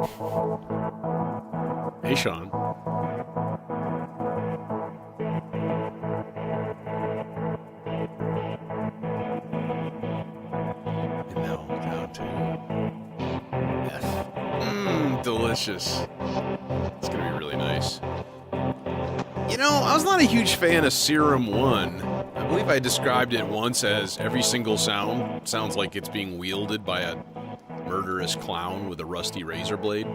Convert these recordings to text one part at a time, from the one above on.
Hey, Sean. And now down to F. Mmm, delicious. It's gonna be really nice. You know, I was not a huge fan of Serum 1. I believe I described it once as every single sound sounds like it's being wielded by a murderous clown with a rusty razor blade.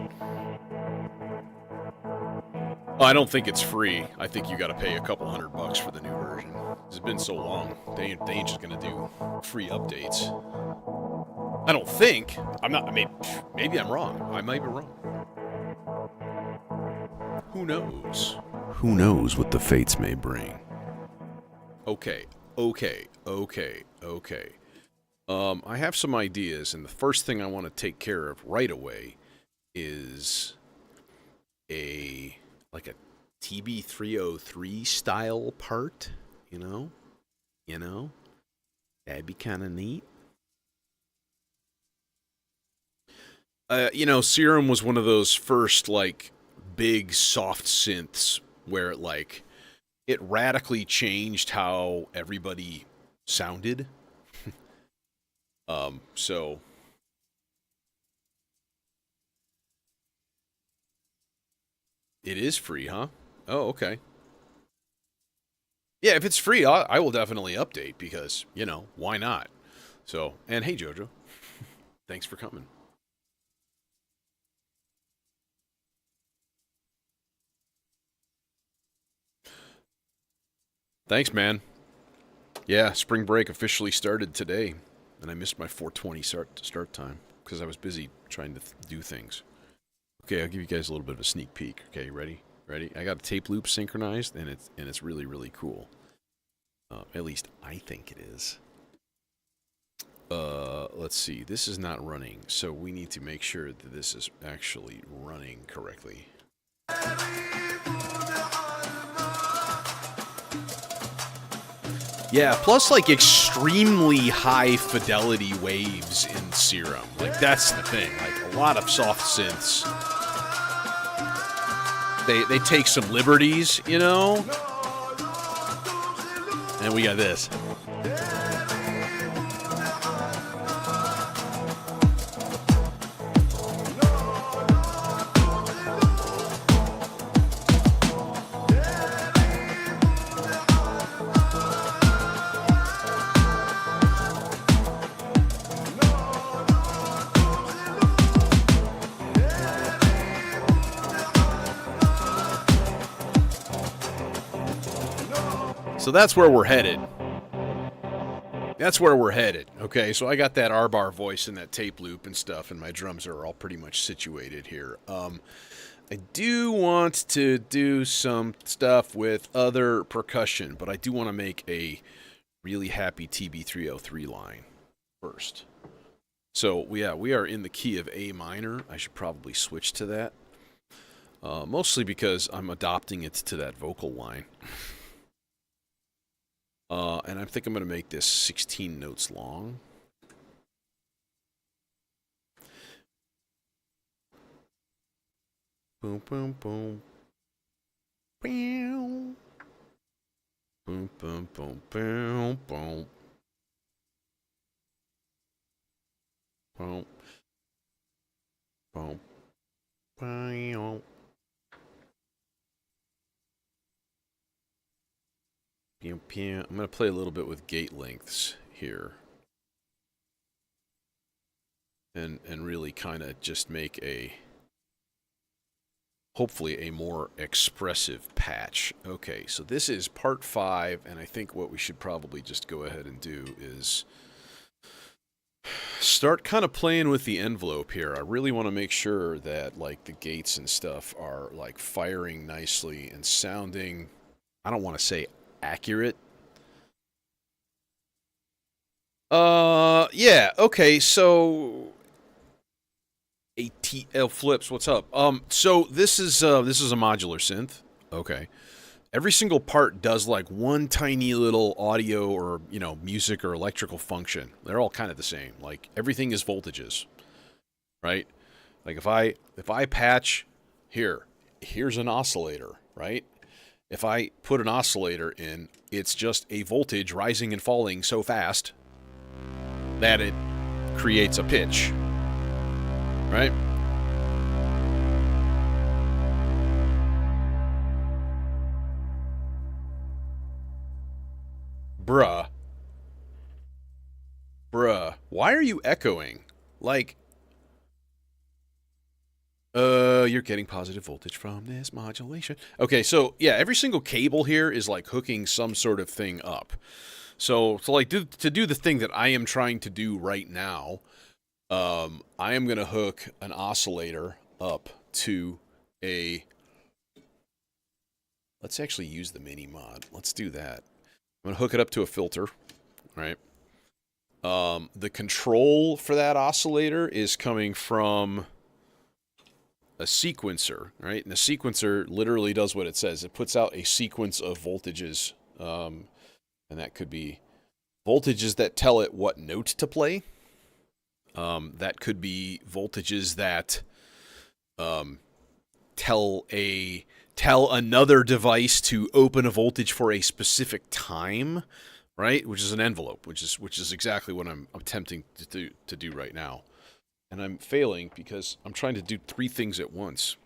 I don't think it's free. I think you gotta pay a couple $100 for the new version. It's been so long. They ain't just gonna do free updates. I don't think. I'm not. Maybe I'm wrong. I might be wrong. Who knows? Who knows what the fates may bring? Okay. I have some ideas, and the first thing I want to take care of right away is a TB303 style part. You know, that'd be kind of neat. Serum was one of those first big soft synths where it radically changed how everybody sounded. So it is free, huh? Oh, okay. Yeah, if it's free, I will definitely update because, why not? So, and hey, Jojo, thanks for coming. Thanks, man. Yeah, spring break officially started today, and I missed my 4:20 start time because I was busy trying to do things. Okay, I'll give you guys a little bit of a sneak peek. Okay, ready? Ready? I got a tape loop synchronized, and it's really really cool. At least I think it is. Let's see. This is not running, so we need to make sure that this is actually running correctly. Yeah, plus extremely high fidelity waves in Serum. That's the thing. A lot of soft synths. They take some liberties, And we got this. So that's where we're headed. Okay, so I got that R-bar voice and that tape loop and stuff, and my drums are all pretty much situated here. I do want to do some stuff with other percussion, but I do want to make a really happy TB303 line first. So, yeah, we are in the key of A minor. I should probably switch to that. Mostly because I'm adopting it to that vocal line. And I think I'm going to make this 16 notes long. Boom, boom, boom. Boom. Boom, boom, boom, boom, boom. Boom. Boom. Boom. I'm going to play a little bit with gate lengths here. And really kind of just make hopefully a more expressive patch. Okay, so this is part 5, and I think what we should probably just go ahead and do is start kind of playing with the envelope here. I really want to make sure that the gates and stuff are firing nicely and sounding, I don't want to say accurate. Yeah, okay, so ATL flips, what's up? So this is a modular synth. Okay. Every single part does one tiny little audio or, music or electrical function. They're all kind of the same. Everything is voltages, right? Like if I patch here's an oscillator, right? If I put an oscillator in, it's just a voltage rising and falling so fast that it creates a pitch, right? Bruh. Why are you echoing? Like, you're getting positive voltage from this modulation. Okay, so yeah, every single cable here is like hooking some sort of thing up. So like to do the thing that I am trying to do right now, I am going to hook an oscillator up to a... Let's actually use the mini mod. Let's do that. I'm going to hook it up to a filter, right? The control for that oscillator is coming from a sequencer, right? And the sequencer literally does what it says. It puts out a sequence of voltages, and that could be voltages that tell it what note to play. That could be voltages that tell another device to open a voltage for a specific time, right? Which is an envelope, which is exactly what I'm attempting to do right now. And I'm failing because I'm trying to do 3 things at once,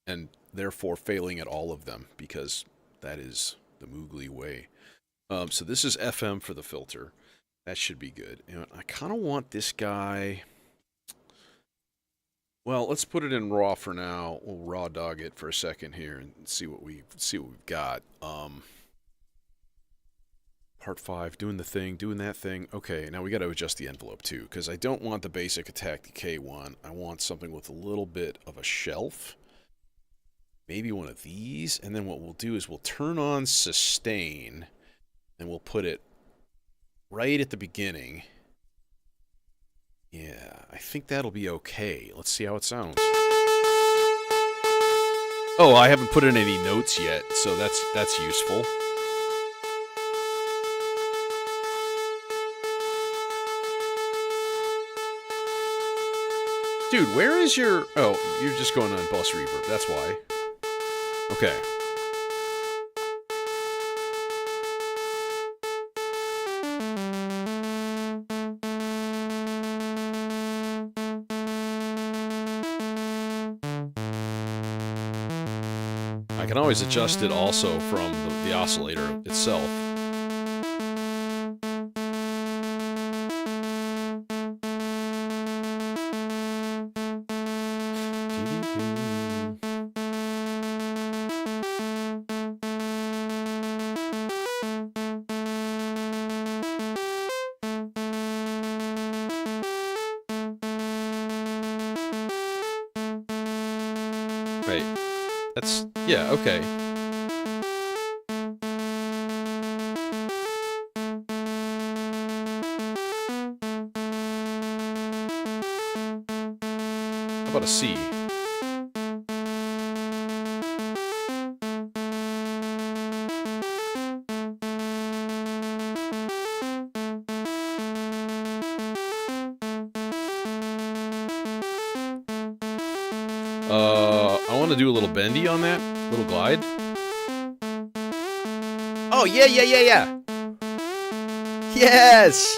and therefore failing at all of them, because that is the Moogly way. So this is FM for the filter. That should be good. And I kind of want this guy... Well, let's put it in raw for now. We'll raw dog it for a second here and see what we've got. Part 5, doing the thing, doing that thing. Okay, now we got to adjust the envelope too, because I don't want the basic attack decay one. I want something with a little bit of a shelf. Maybe one of these, and then what we'll do is we'll turn on sustain, and we'll put it right at the beginning. Yeah, I think that'll be okay. Let's see how it sounds. Oh, I haven't put in any notes yet, so that's useful. Dude, where is your... Oh, you're just going on bus reverb. That's why. Okay. I can always adjust it also from the oscillator itself. Right. That's... yeah, okay. How about a C? I want to do a little bendy on that. Little glide. Oh, yeah. Yes!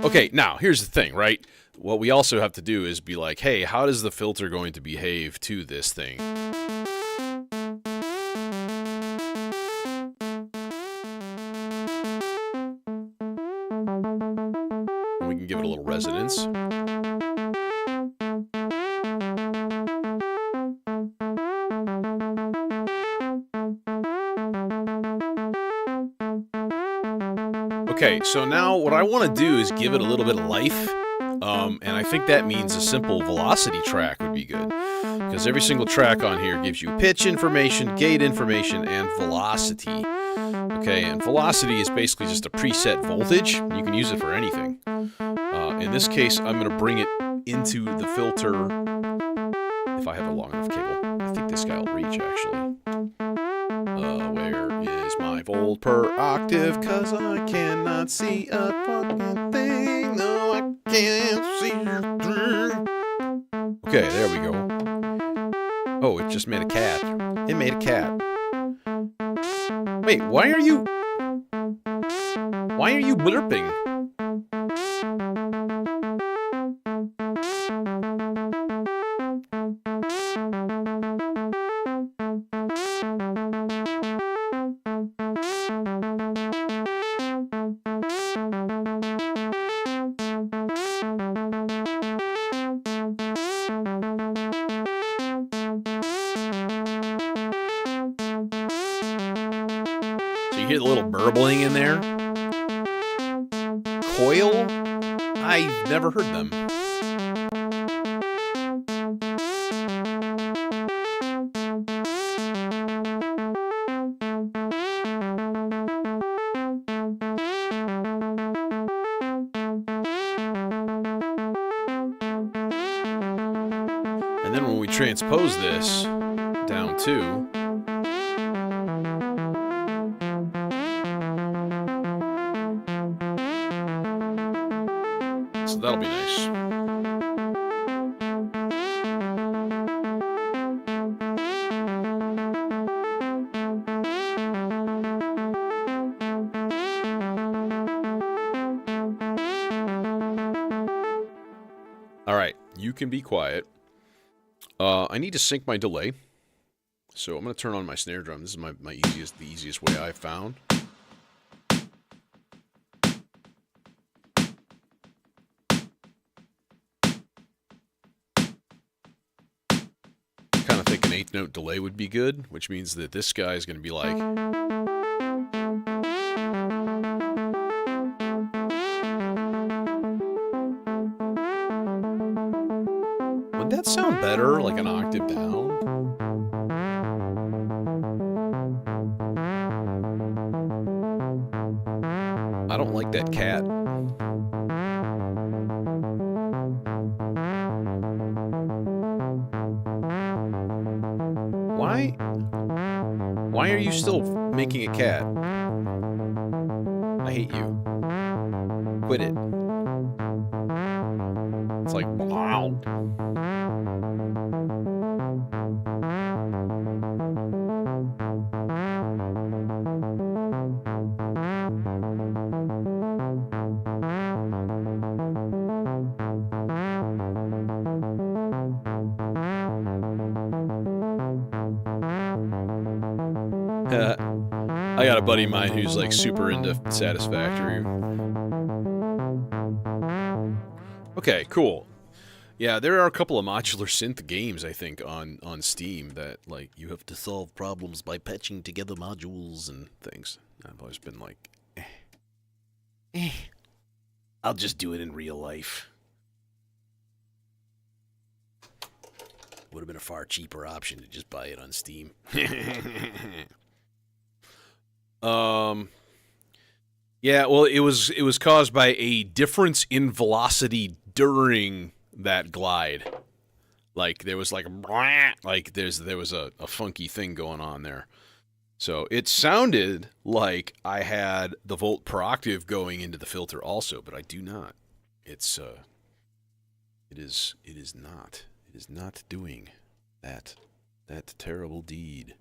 Okay, now, here's the thing, right? What we also have to do is be like, hey, how is the filter going to behave to this thing? And we can give it a little resonance. Okay, so now what I want to do is give it a little bit of life, and I think that means a simple velocity track would be good, because every single track on here gives you pitch information, gate information, and velocity. Okay, and velocity is basically just a preset voltage. You can use it for anything. In this case, I'm going to bring it into the filter if I have a long enough cable. I think this guy will reach, actually. Where is my voltage? volt per octave, cause I cannot see a fucking thing. No, I can't see a thing. Okay, there we go. Oh, it just made a cat. It made a cat. Wait, why are you blurping? You hear the little burbling in there? Coil? I've never heard them. And then when we transpose this down to... So that'll be nice. All right, you can be quiet. I need to sync my delay. So I'm going to turn on my snare drum. This is the easiest way I've found. Kind of think an eighth note delay would be good, which means that this guy is going to be like... Would that sound better, like an octave down? I don't like that cat. Why are you still making a cat? I hate you. Quit it. It's like, wow. I got a buddy of mine who's like super into Satisfactory. Okay, cool. Yeah, there are a couple of modular synth games, I think, on Steam that, like, you have to solve problems by patching together modules and things. I've always been like, I'll just do it in real life. Would have been a far cheaper option to just buy it on Steam. Yeah, well, it was caused by a difference in velocity during that glide. Like there was like there was a funky thing going on there. So it sounded like I had the volt per octave going into the filter also, but I do not. It is not. It is not doing that terrible deed.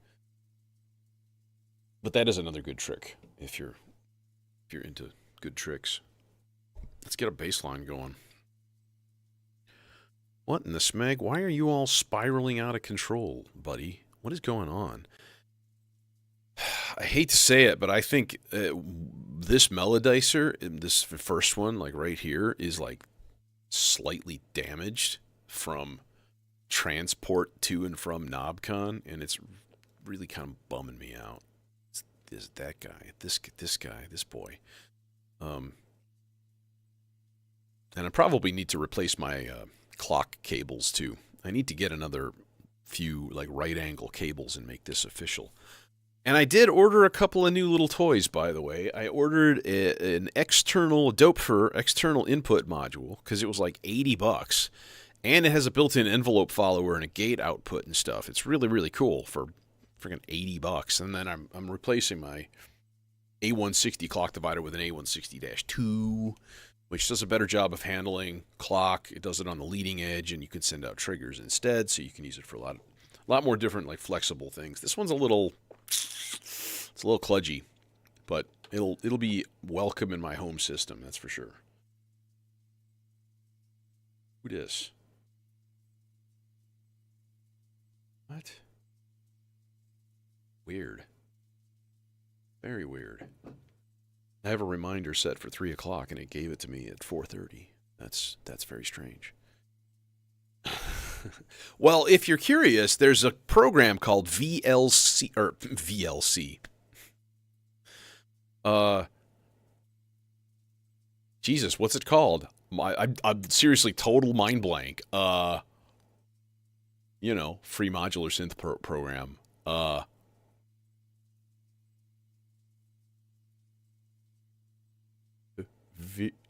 But that is another good trick if you're into good tricks. Let's get a bass line going. What in the smeg? Why are you all spiraling out of control, buddy? What is going on? I hate to say it, but I think this melodizer, this first one, like right here, is like slightly damaged from transport to and from KnobCon, and it's really kind of bumming me out. Is that guy, this guy, this boy. And I probably need to replace my clock cables too. I need to get another few like right angle cables and make this official. And I did order a couple of new little toys, by the way. I ordered an external Dopefer external input module because it was like $80, and it has a built-in envelope follower and a gate output and stuff. It's really, really cool for freaking $80. And then I'm replacing my A160 clock divider with an A160-2, which does a better job of handling clock. It does it on the leading edge, and you can send out triggers instead, so you can use it for a lot more different, like, flexible things. This one's it's a little kludgy, but it'll be welcome in my home system, that's for sure. Who dis? What? Weird. Very weird. I have a reminder set for 3 o'clock, and it gave it to me at 4:30. That's very strange. Well, if you're curious, there's a program called VLC or VLC. Uh, Jesus, what's it called? I'm seriously total mind blank. Free modular synth program.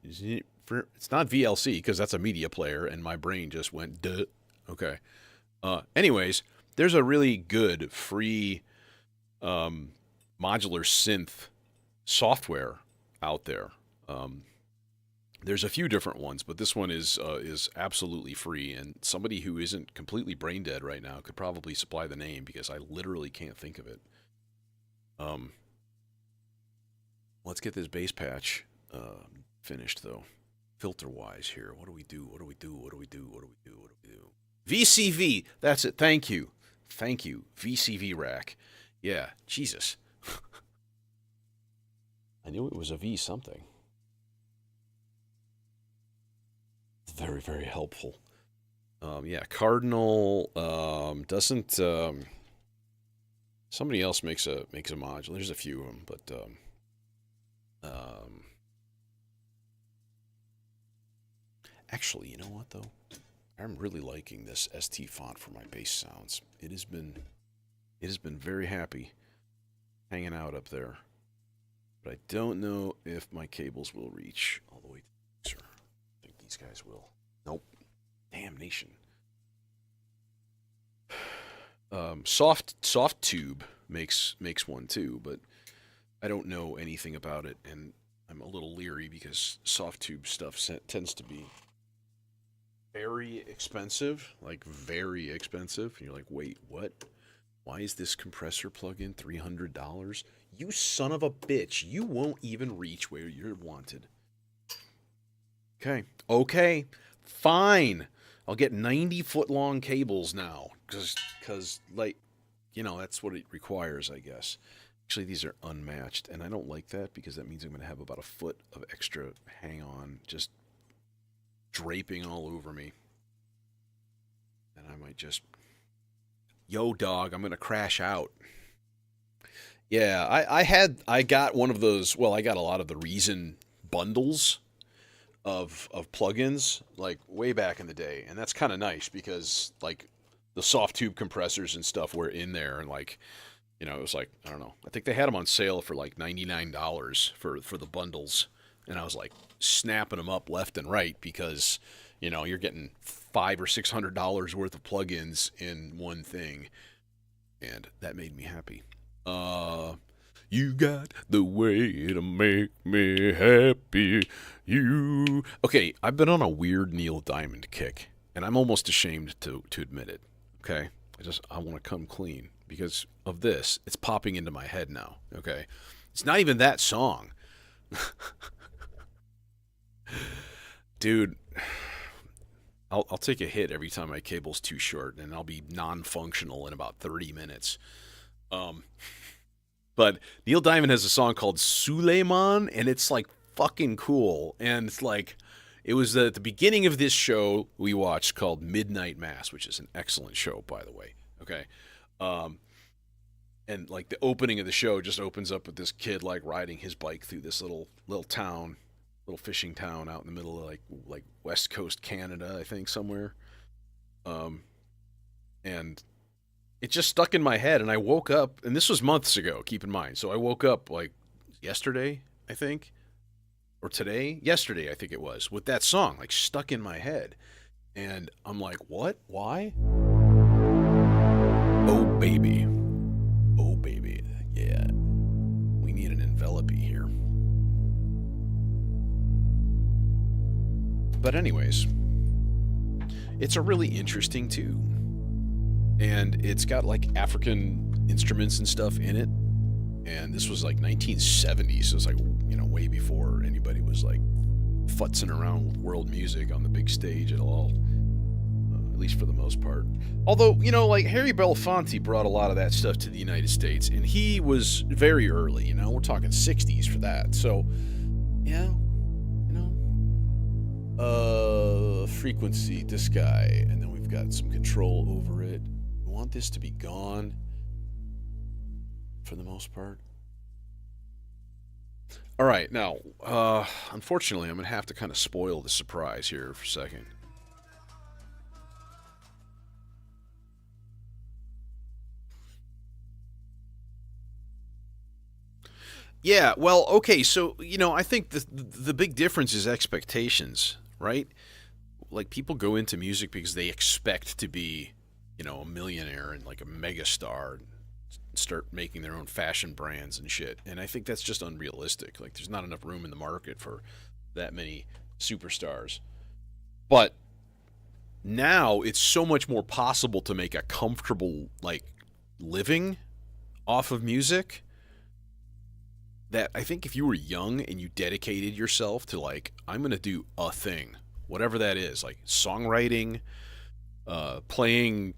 It's not VLC because that's a media player, and my brain just went duh. Okay. Anyways, there's a really good free modular synth software out there. There's a few different ones, but this one is absolutely free, and somebody who isn't completely brain dead right now could probably supply the name because I literally can't think of it. Let's get this bass patch finished though. Filter wise here, what do we do? What do we do? What do we do? What do we do? What do we do? VCV. That's it. Thank you. Thank you. VCV rack. Yeah. Jesus. I knew it was a V something. Very, very helpful. Yeah, Cardinal doesn't. Somebody else makes a module. There's a few of them, but actually, you know what though? I'm really liking this ST font for my bass sounds. It has been very happy hanging out up there. But I don't know if my cables will reach all the way to the mixer. I think these guys will. Nope. Damnation. Soft Tube makes one too, but I don't know anything about it, and I'm a little leery because Soft Tube stuff tends to be very expensive, like very expensive. And you're like, wait, what? Why is this compressor plug-in $300? You son of a bitch! You won't even reach where you're wanted. Okay, fine. I'll get 90-foot long cables now, because like, that's what it requires, I guess. Actually, these are unmatched, and I don't like that because that means I'm going to have about a foot of extra hang-on just draping all over me. And I might just, yo dog, I'm going to crash out. Yeah, I got one of those, well, I got a lot of the Reason bundles of plugins, like way back in the day, and that's kind of nice because like the soft tube compressors and stuff were in there, and like, it was like, I don't know, I think they had them on sale for like $99 for the bundles, and I was like snapping them up left and right because you're getting $500 or $600 worth of plugins in one thing, and that made me happy. You got the way to make me happy. Okay, I've been on a weird Neil Diamond kick, and I'm almost ashamed to admit it. Okay, I want to come clean because of this. It's popping into my head now. Okay, it's not even that song, dude. I'll take a hit every time my cable's too short, and I'll be non-functional in about 30 minutes. But Neil Diamond has a song called Suleiman, and it's like fucking cool. And it's like, it was at the beginning of this show we watched called Midnight Mass, which is an excellent show, by the way. Okay. And like the opening of the show just opens up with this kid like riding his bike through this little town, little fishing town out in the middle of like West Coast Canada, I think, somewhere. And it just stuck in my head, and I woke up, and this was months ago, keep in mind. So I woke up like yesterday, I think, or today, yesterday, I think it was, with that song like stuck in my head. And I'm like, what? Why? Oh, baby. Oh, baby. Yeah. We need an envelope gallopy here. But anyways, it's a really interesting tune. And it's got like African instruments and stuff in it. And this was like 1970s, so it's like, you know, way before anybody was like futzing around with world music on the big stage at all. At least for the most part. Although, you know, like Harry Belafonte brought a lot of that stuff to the United States, and he was very early, you know, we're talking 60s for that. So, yeah, you know, frequency, this guy, and then we've got some control over it. We want this to be gone for the most part. All right, now, unfortunately, I'm going to have to kind of spoil the surprise here for a second. Yeah, well, okay, so, you know, I think the big difference is expectations, right? Like, people go into music because they expect to be, you know, a millionaire and like a megastar, and start making their own fashion brands and shit. And I think that's just unrealistic. Like, there's not enough room in the market for that many superstars. But now it's so much more possible to make a comfortable, like, living off of music that I think if you were young and you dedicated yourself to, like, I'm going to do a thing, whatever that is, like songwriting, playing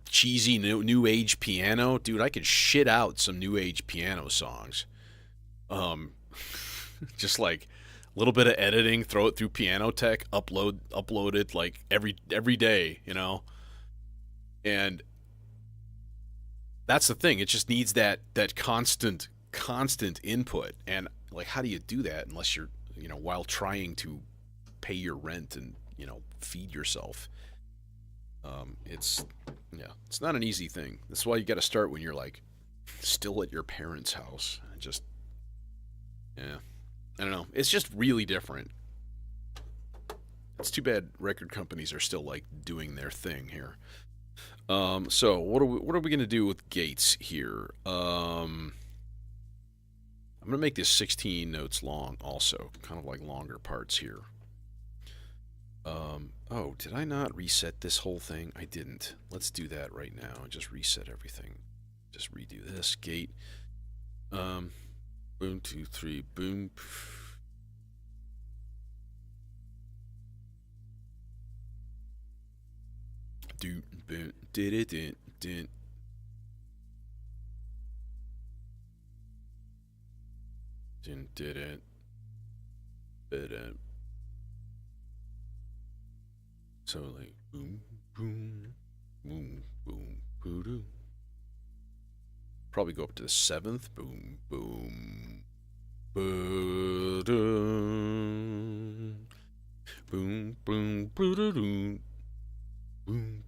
cheesy new age piano, dude, I could shit out some new age piano songs. Just like a little bit of editing, throw it through Piano Tech, upload it like every day, you know? And that's the thing. It just needs that constant input. And like, how do you do that unless you're, you know, while trying to pay your rent and, you know, feed yourself? It's not an easy thing. That's why you got to start when you're like still at your parents' house. Just, yeah, I don't know. It's just really different. It's too bad record companies are still like doing their thing here. So what are we gonna do with Gates here? I'm gonna make this 16 notes long, also, kind of like longer parts here. Oh, did I not reset this whole thing? I didn't. Let's do that right now. Just reset everything. Just redo this. Gate. Boom, 2, 3, boom. Do, boom, did it, did. Did it. Did it. So like boom, boom, boom, boom, boo doo. Probably go up to the 7th. Boom, boom, boo doo. Boom, boom, boo doo doo. Boom.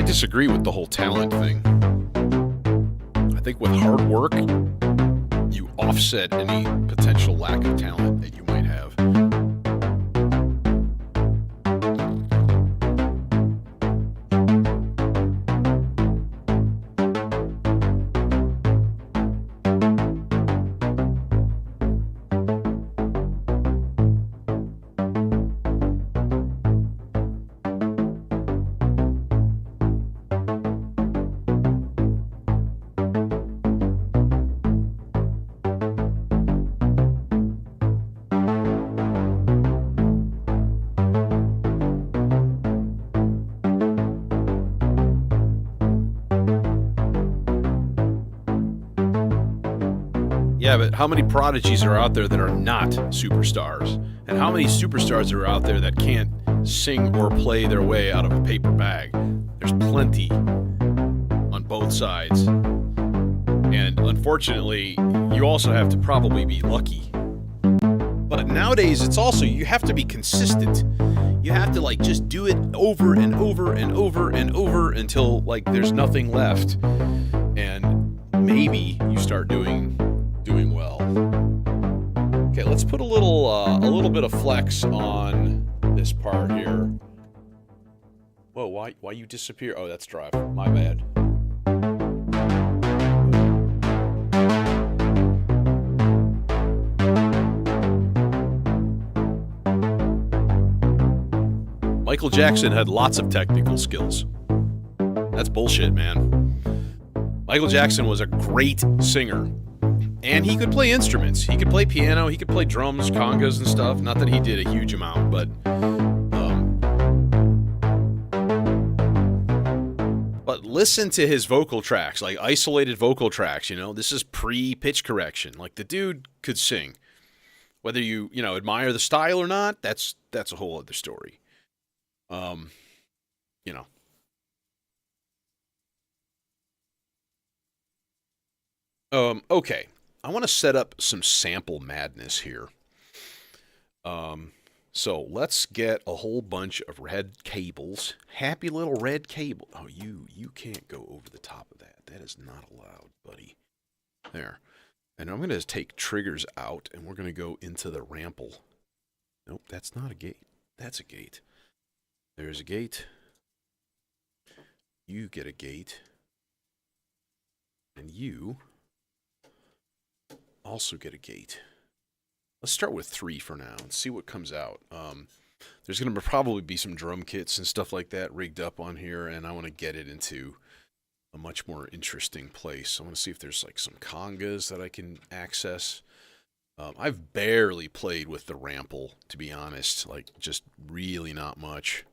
Disagree with the whole talent thing. I think with hard work, you offset any potential lack of talent that you might have. Yeah, but how many prodigies are out there that are not superstars? And how many superstars are out there that can't sing or play their way out of a paper bag? There's plenty on both sides. And unfortunately, you also have to probably be lucky. But But nowadays, it's also, you have to be consistent. You have to, like, just do it over and over and over and over until, like, there's nothing left. And maybe you start doing well. Okay, let's put a little bit of flex on this part here. Whoa, why you disappear? Oh, that's drive. My bad. Michael Jackson had lots of technical skills. That's bullshit, man. Michael Jackson was a great singer. And he could play instruments. He could play piano, he could play drums, congas and stuff. Not that he did a huge amount, but listen to his vocal tracks, like isolated vocal tracks, you know? This is pre-pitch correction. Like, the dude could sing. Whether you admire the style or not, that's a whole other story. You know. Okay. I want to set up some sample madness here. So let's get a whole bunch of red cables. Happy little red cable. Oh, you can't go over the top of that. That is not allowed, buddy. There. And I'm going to take triggers out, and we're going to go into the rample. Nope, that's not a gate. That's a gate. There's a gate. You get a gate. And you also get a gate. Let's start with 3 for now and see what comes out. There's going to probably be some drum kits and stuff like that rigged up on here, and I want to get it into a much more interesting place. I want to see if there's like some congas that I can access. I've barely played with the rample, to be honest, like just really not much.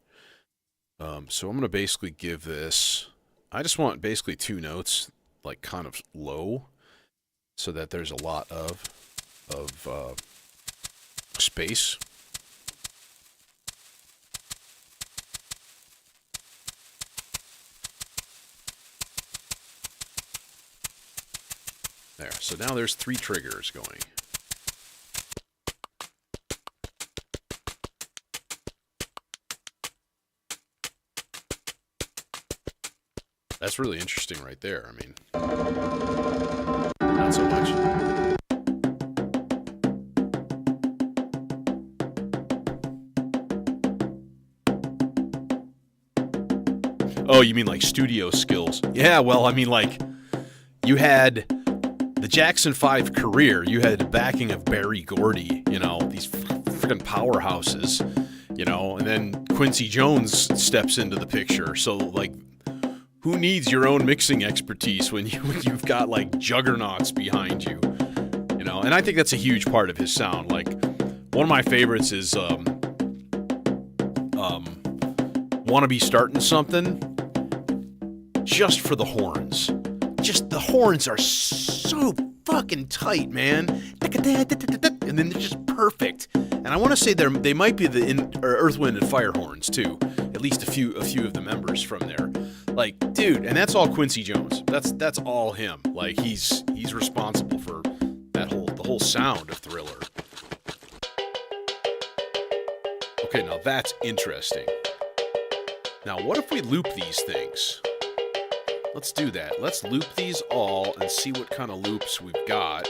So I'm going to basically give this, I just want basically 2 notes, like kind of low, so that there's a lot of space. There, so now there's 3 triggers going. That's really interesting right there. I mean, not so much. Oh, you mean like studio skills? Yeah, well, I mean, like, you had the Jackson 5 career, you had the backing of Berry Gordy, you know, these freaking powerhouses, you know, and then Quincy Jones steps into the picture. So, like, who needs your own mixing expertise when you've got, like, juggernauts behind you, you know? And I think that's a huge part of his sound. Like, one of my favorites is Wanna Be Starting Something, just for the horns. Just the horns are so fucking tight, man. And then they're just perfect. And I want to say they might be the Earth, Wind, and Fire horns too. At least a few of the members from there. Like, dude, and that's all Quincy Jones. That's all him. Like, he's responsible for the whole sound of Thriller. Okay, now that's interesting. Now, what if we loop these things? Let's do that. Let's loop these all and see what kind of loops we've got.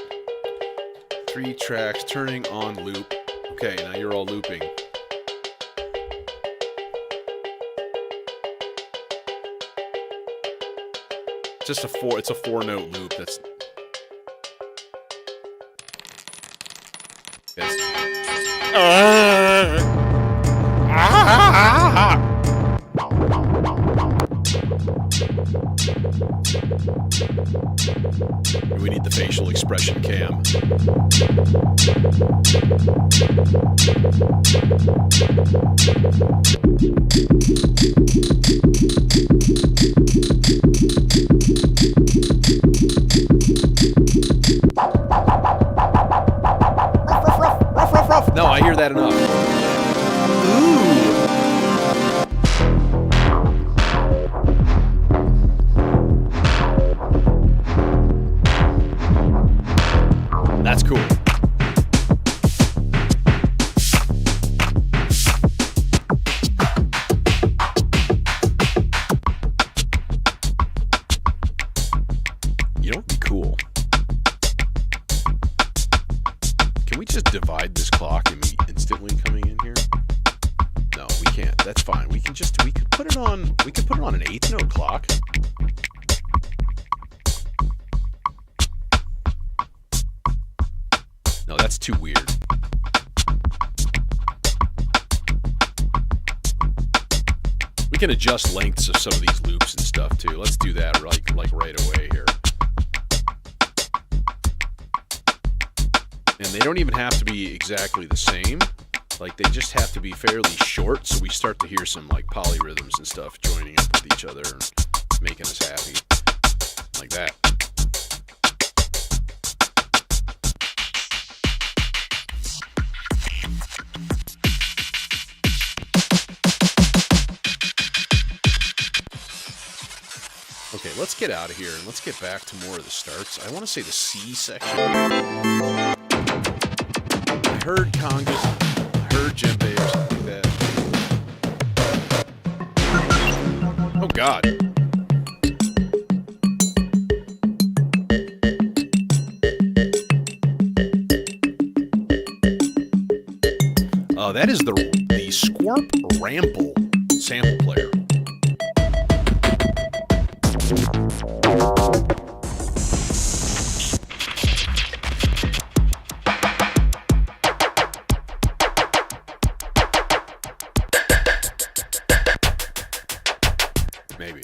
3 tracks, turning on loop. Okay, now you're all looping. It's a 4-note loop. That's we need the facial expression cam. No, I hear that enough. Ooh. That's cool. Can we just divide this clock and be instantly coming in here? No, we can't. That's fine. We could put it on an eighth note clock. No, that's too weird. We can adjust lengths of some of these loops and stuff too. Let's do that like right away here. And they don't even have to be exactly the same. Like, they just have to be fairly short, so we start to hear some like polyrhythms and stuff joining up with each other and making us happy. Like that. Okay, let's get out of here and let's get back to more of the starts. I want to say the C section. I heard congas, I heard djembe or something like that. Oh God. That is the Squarp Rample sample player. Maybe.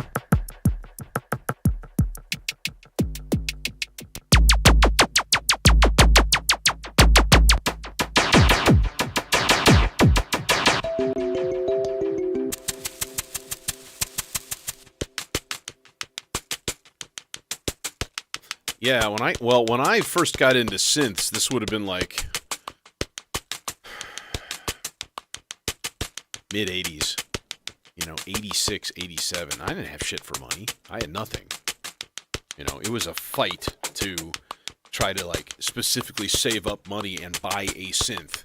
Yeah, when I first got into synths, this would have been like mid 80s. You know, 86, 87. I didn't have shit for money. I had nothing. You know, it was a fight to try to like specifically save up money and buy a synth.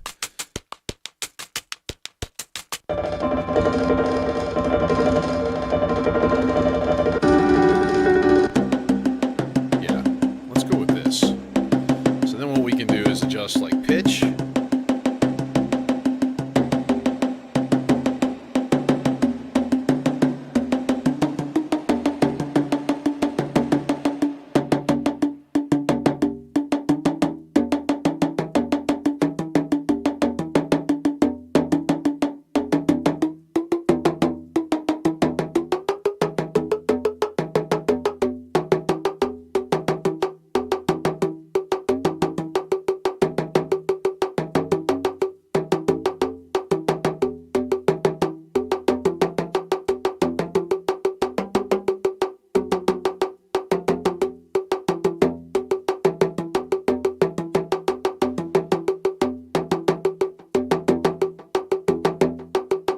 Just like pitch.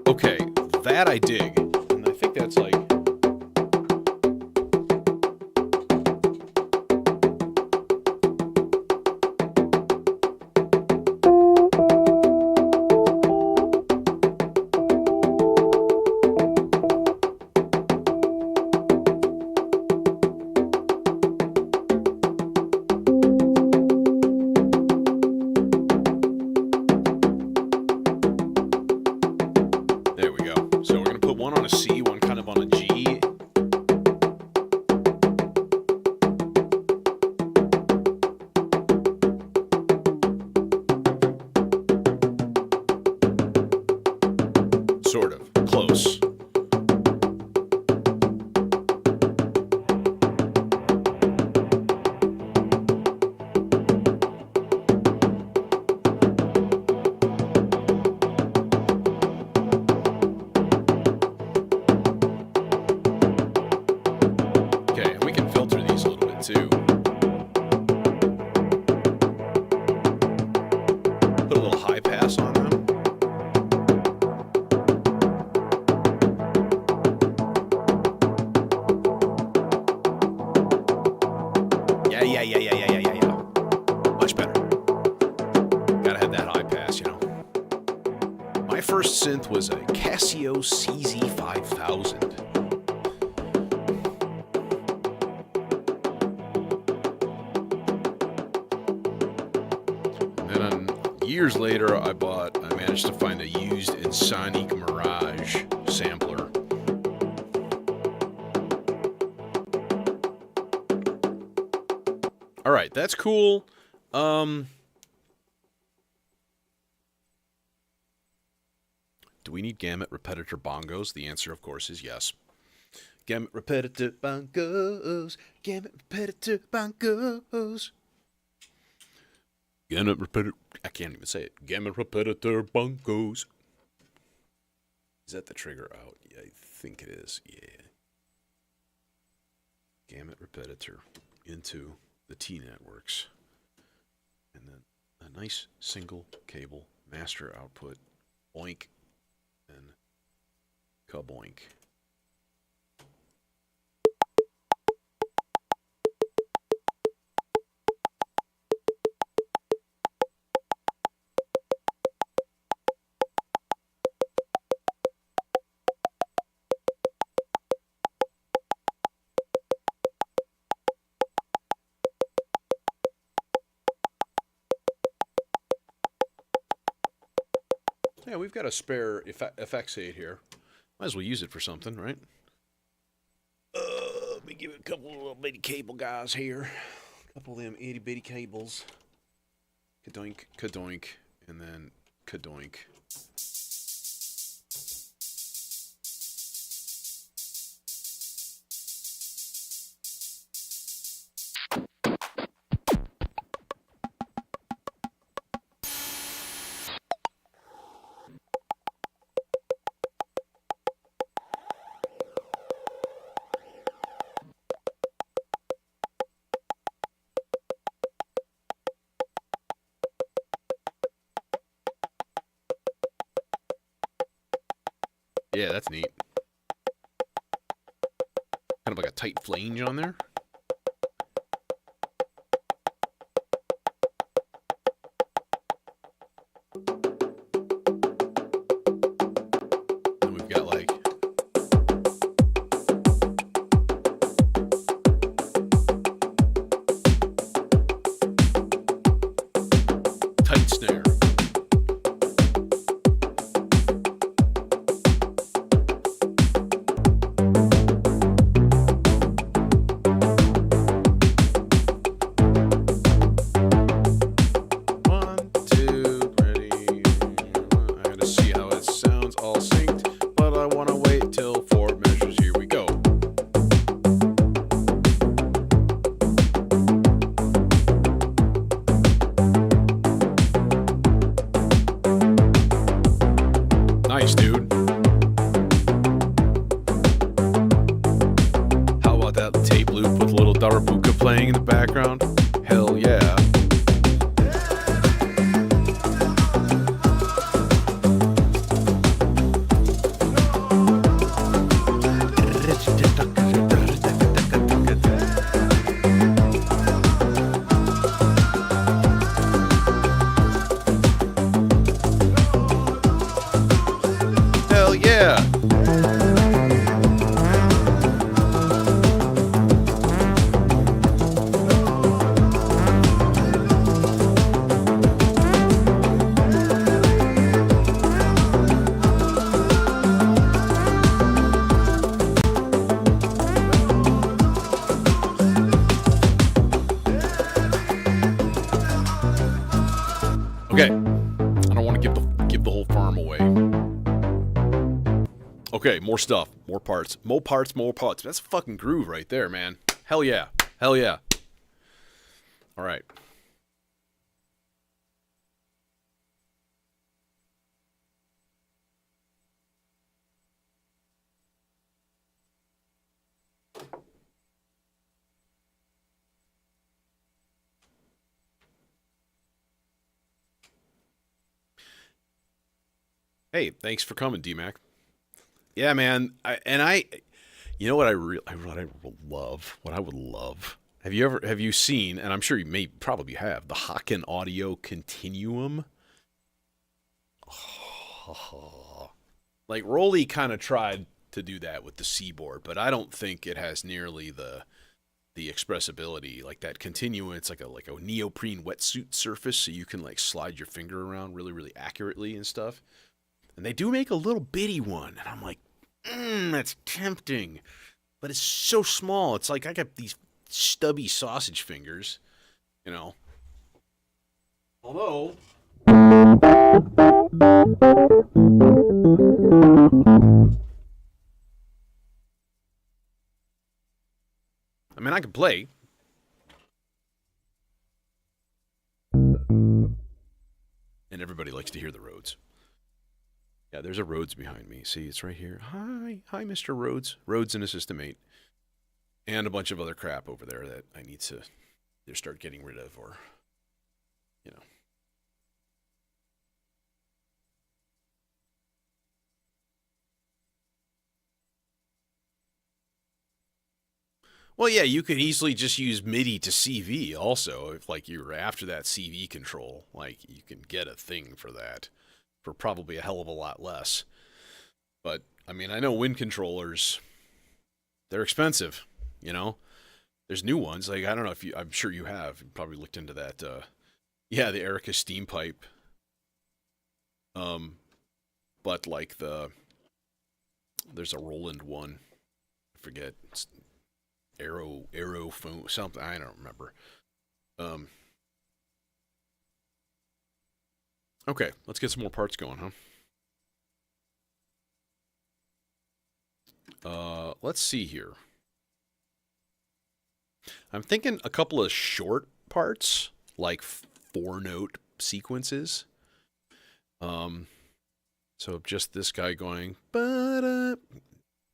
Okay, that I dig, and I think that's like... Sort of. Close. Okay, and we can filter these a little bit too. Put a little high pass on them. Yeah. Much better. Gotta have that high pass, you know. My first synth was a Casio CZ5000. And then years later, I managed to find a used Insonic Mirage sampler. All right, that's cool. Do we need gamut repetitor bongos? The answer, of course, is yes. Gamut repetitor bongos. Gamut repetitor bongos. Gamut repetitor. I can't even say it. Gamut repetitor bongos. Is that the trigger out? Yeah, I think it is. Yeah. Gamut repetitor into the T networks. And then a nice single cable master output. Oink. And kaboink. Yeah, we've got a spare FX8 here. Might as well use it for something, right? Let me give it a couple of little bitty cable guys here. A couple of them itty bitty cables. Kadoink, kadoink, and then kadoink. Yeah, that's neat. Kind of like a tight flange on there. And we've got like tight snare. Nice, dude. How about that tape loop with a little Darabuka playing in the background? Hell yeah. Hell yeah. Okay, I don't want to give the whole farm away. Okay, more stuff, more parts, more parts, more parts. That's a fucking groove right there, man. Hell yeah, hell yeah. All right. Hey, thanks for coming, D-Mac. Yeah, man. You know what I would love? What I would love. Have you seen? And I'm sure you may probably have the Hawken Audio Continuum. Oh, like Rolly kind of tried to do that with the Seaboard, but I don't think it has nearly the the expressibility, like that continuance, like a neoprene wetsuit surface, so you can like slide your finger around really, really accurately and stuff. And they do make a little bitty one, and I'm like, that's tempting, but it's so small. It's like I got these stubby sausage fingers, you know. Although, I mean, I can play. And everybody likes to hear the Rhodes. Yeah, there's a Rhodes behind me. See, it's right here. Hi, Mr. Rhodes. Rhodes and a System 8. And a bunch of other crap over there that I need to either start getting rid of or, you know. Well, yeah, you could easily just use MIDI to CV also. If, like, you're after that CV control, like, you can get a thing for that for probably a hell of a lot less. But, I mean, I know Wind controllers, they're expensive, you know? There's new ones. Like, I don't know if you, I'm sure you have. You probably looked into that. Yeah, the Erica Steam Pipe. Um, but, like, there's a Roland one. I forget. It's Arrow phone, something. I don't remember. Um, okay, let's get some more parts going, huh? Let's see here. I'm thinking a couple of short parts, like 4-note sequences. So just this guy going ba-da,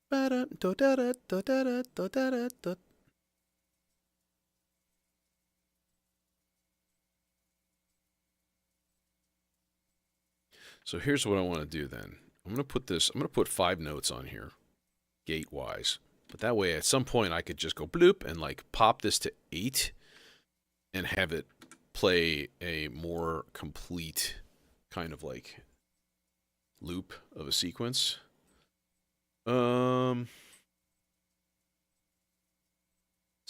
ba-da, do-da-da, do-da-da, do-da-da, do. So here's what I want to do then. I'm going to put 5 notes on here, gate wise. But that way at some point I could just go bloop and like pop this to 8 and have it play a more complete kind of like loop of a sequence. So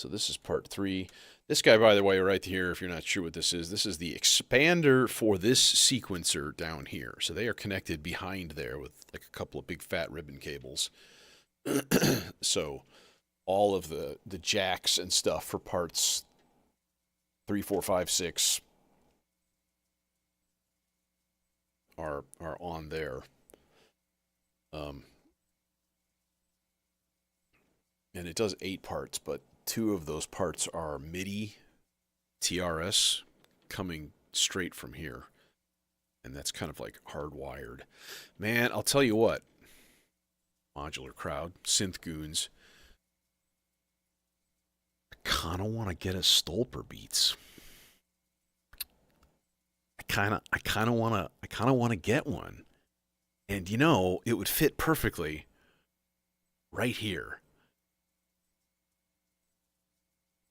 this is part 3. This guy, by the way, right here, if you're not sure what this is the expander for this sequencer down here. So they are connected behind there with like a couple of big fat ribbon cables. So all of the jacks and stuff for parts 3, 4, 5, 6 are on there. And it does 8 parts, but 2 of those parts are MIDI TRS coming straight from here. And that's kind of like hardwired. Man, I'll tell you what. Modular crowd, synth goons. I kind of want to get a Stolper Beats. I kind of want to get one. And you know, it would fit perfectly right here.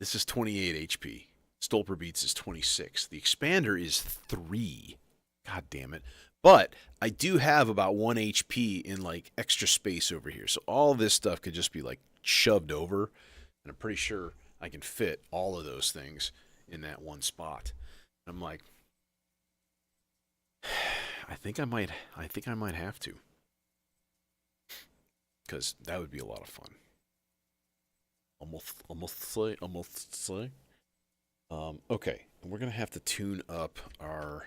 This is 28 HP. Stolper Beats is 26. The expander is 3. God damn it. But I do have about 1 HP in like extra space over here. So all this stuff could just be like shoved over. And I'm pretty sure I can fit all of those things in that one spot. I'm like, I think I might have to. Because that would be a lot of fun. Almost say. Okay, we're gonna have to tune up our.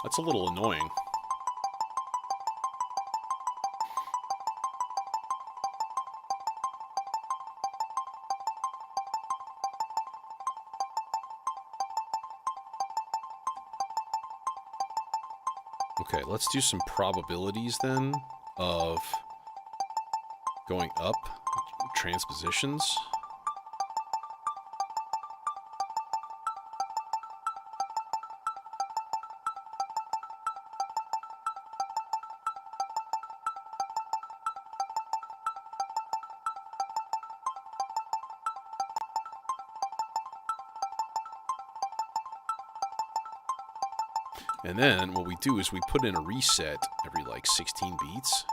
That's a little annoying. Okay, let's do some probabilities then of going up transpositions. And then what we do is we put in a reset every like 16 beats.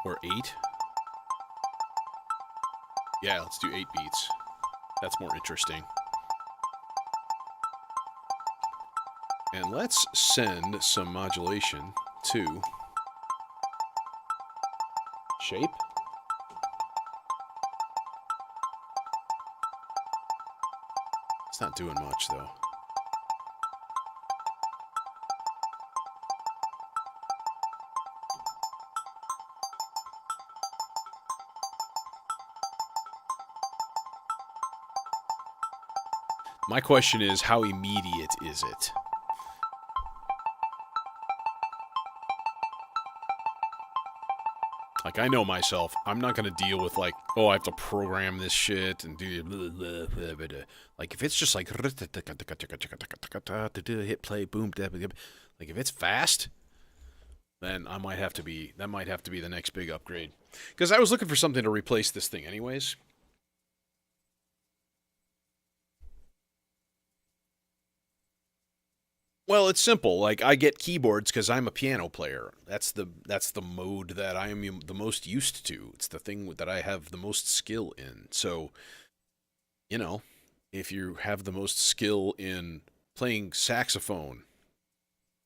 Or 8. Yeah, let's do 8 beats. That's more interesting. And let's send some modulation to shape. It's not doing much though. My question is, how immediate is it? Like, I know myself. I'm not going to deal with, like, oh, I have to program this shit and do blah, blah, blah, blah. Like, if it's just like hit play, boom, like if it's fast, then that might have to be the next big upgrade. Because I was looking for something to replace this thing anyways. Well, it's simple. Like, I get keyboards because I'm a piano player. That's the mode that I am the most used to. It's the thing that I have the most skill in. So, you know, if you have the most skill in playing saxophone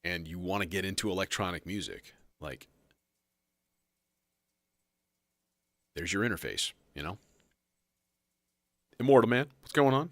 and you want to get into electronic music, like, there's your interface, you know? Immortal Man, what's going on?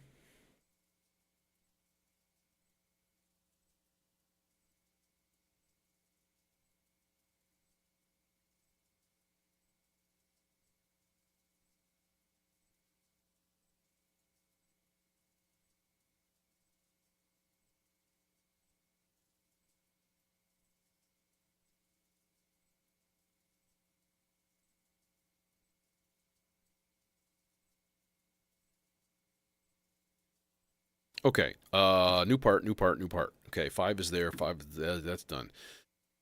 Okay, new part, new part, new part. Okay, 5 is there, 5 is there, that's done.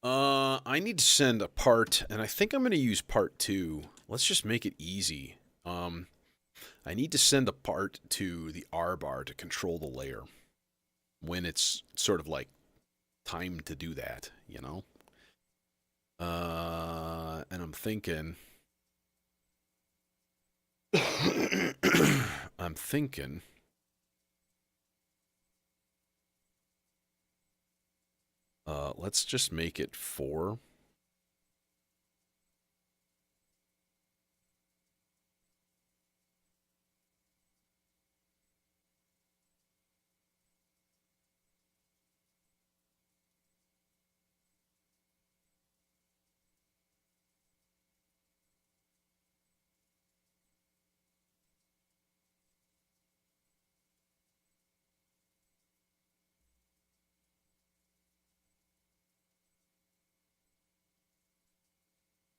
I need to send a part, and I think I'm going to use part 2. Let's just make it easy. I need to send a part to the R bar to control the layer when it's sort of like time to do that, you know? And I'm thinking, I'm thinking, let's just make it 4.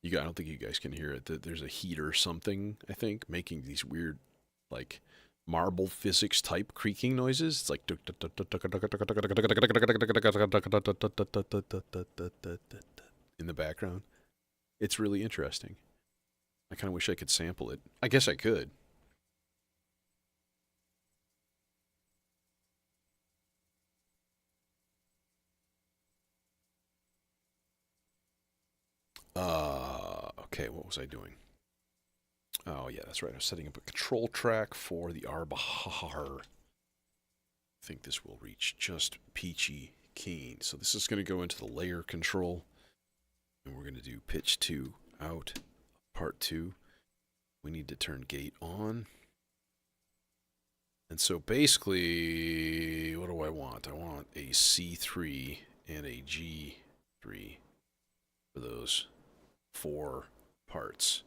I don't think you guys can hear it. There's a heat or something, I think, making these weird, like, marble physics type creaking noises. It's like in the background. It's really interesting. I kind of wish I could sample it. I guess I could. Okay, what was I doing? Oh, yeah, that's right. I was setting up a control track for the Arbahar. I think this will reach just peachy keen. So this is going to go into the layer control. And we're going to do pitch 2 out, part 2. We need to turn gate on. And so basically, what do I want? I want a C3 and a G3 for those 4 parts.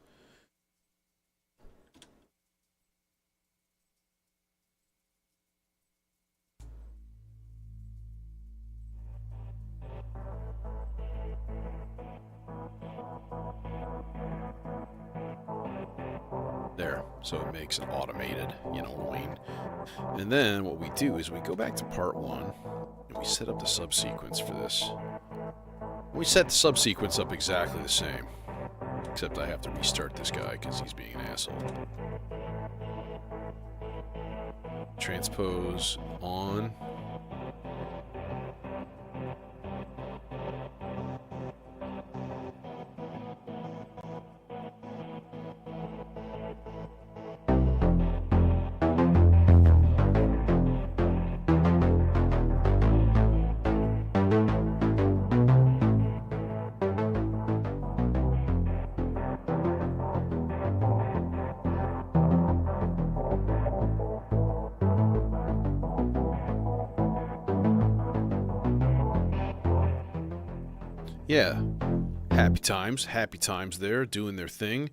There, so it makes it automated, you know what I mean? And then what we do is we go back to part 1, and we set up the subsequence for this. We set the subsequence up exactly the same, except I have to restart this guy because he's being an asshole. Transpose on. Yeah, happy times there, doing their thing.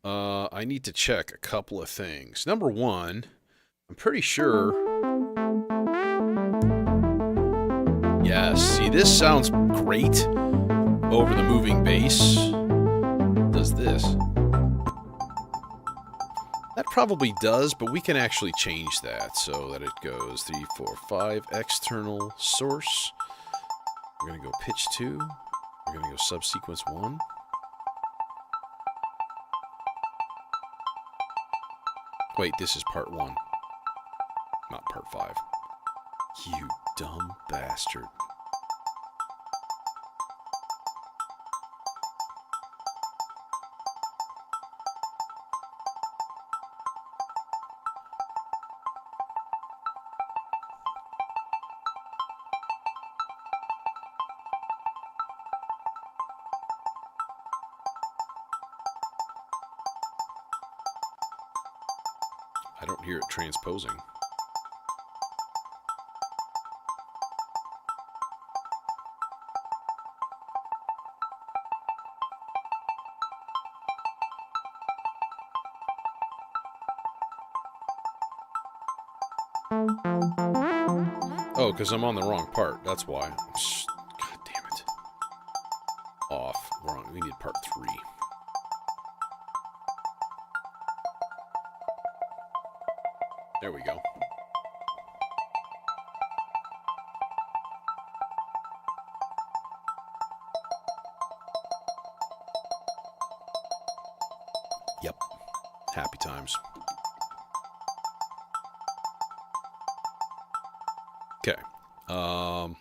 I need to check a couple of things. Number one, I'm pretty sure... Yes, see, this sounds great over the moving bass. Does this? That probably does, but we can actually change that so that it goes 3, 4, 5, external source. We're going to go pitch 2. We're going to go subsequence 1. Wait, this is part 1, not part 5. You dumb bastard. I don't hear it transposing. Oh, because I'm on the wrong part. That's why. God damn it. Off. Wrong. We need part 3. There we go. Yep. Happy times. Okay. And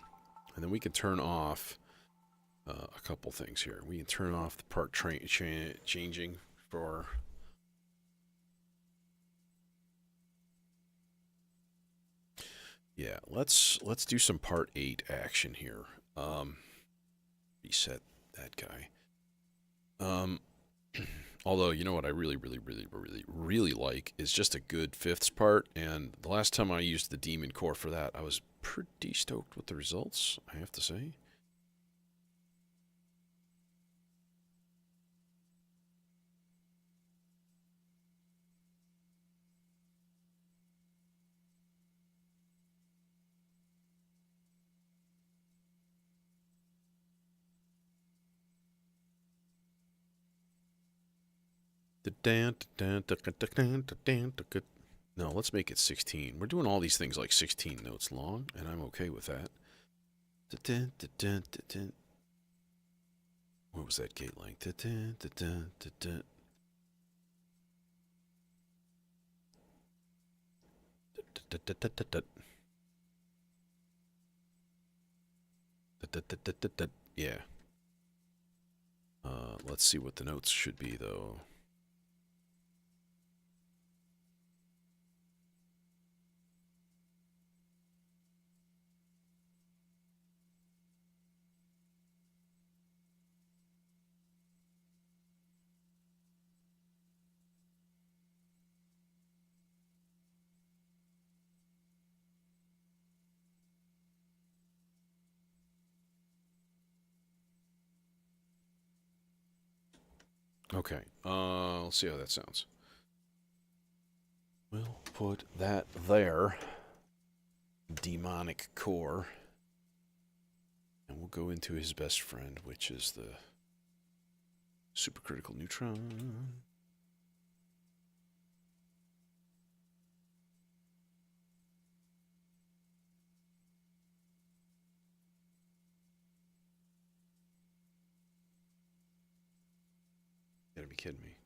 then we can turn off a couple things here. We can turn off the part changing for... Yeah, let's do some part 8 action here. Reset that guy. Although, you know what I really like is just a good fifths part, and the last time I used the Demon Core for that, I was pretty stoked with the results, I have to say. No, let's make it 16. We're doing all these things like 16 notes long, and I'm okay with that. What was that gate like? Yeah. Let's see what the notes should be, though. Okay. Let's see how that sounds. We'll put that there. Demonic core. And we'll go into his best friend, which is the supercritical neutron. You gotta be kidding me.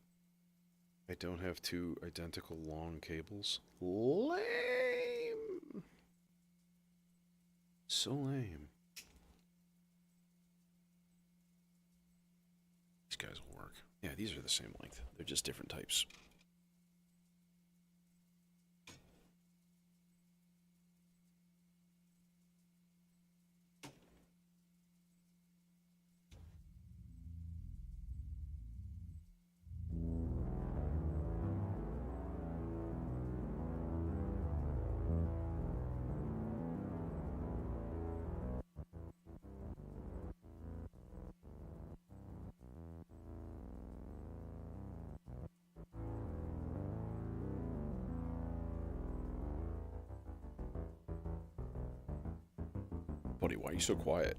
I don't have two identical long cables. Lame! So lame. These guys will work. Yeah, these are the same length. They're just different types. Buddy, why are you so quiet?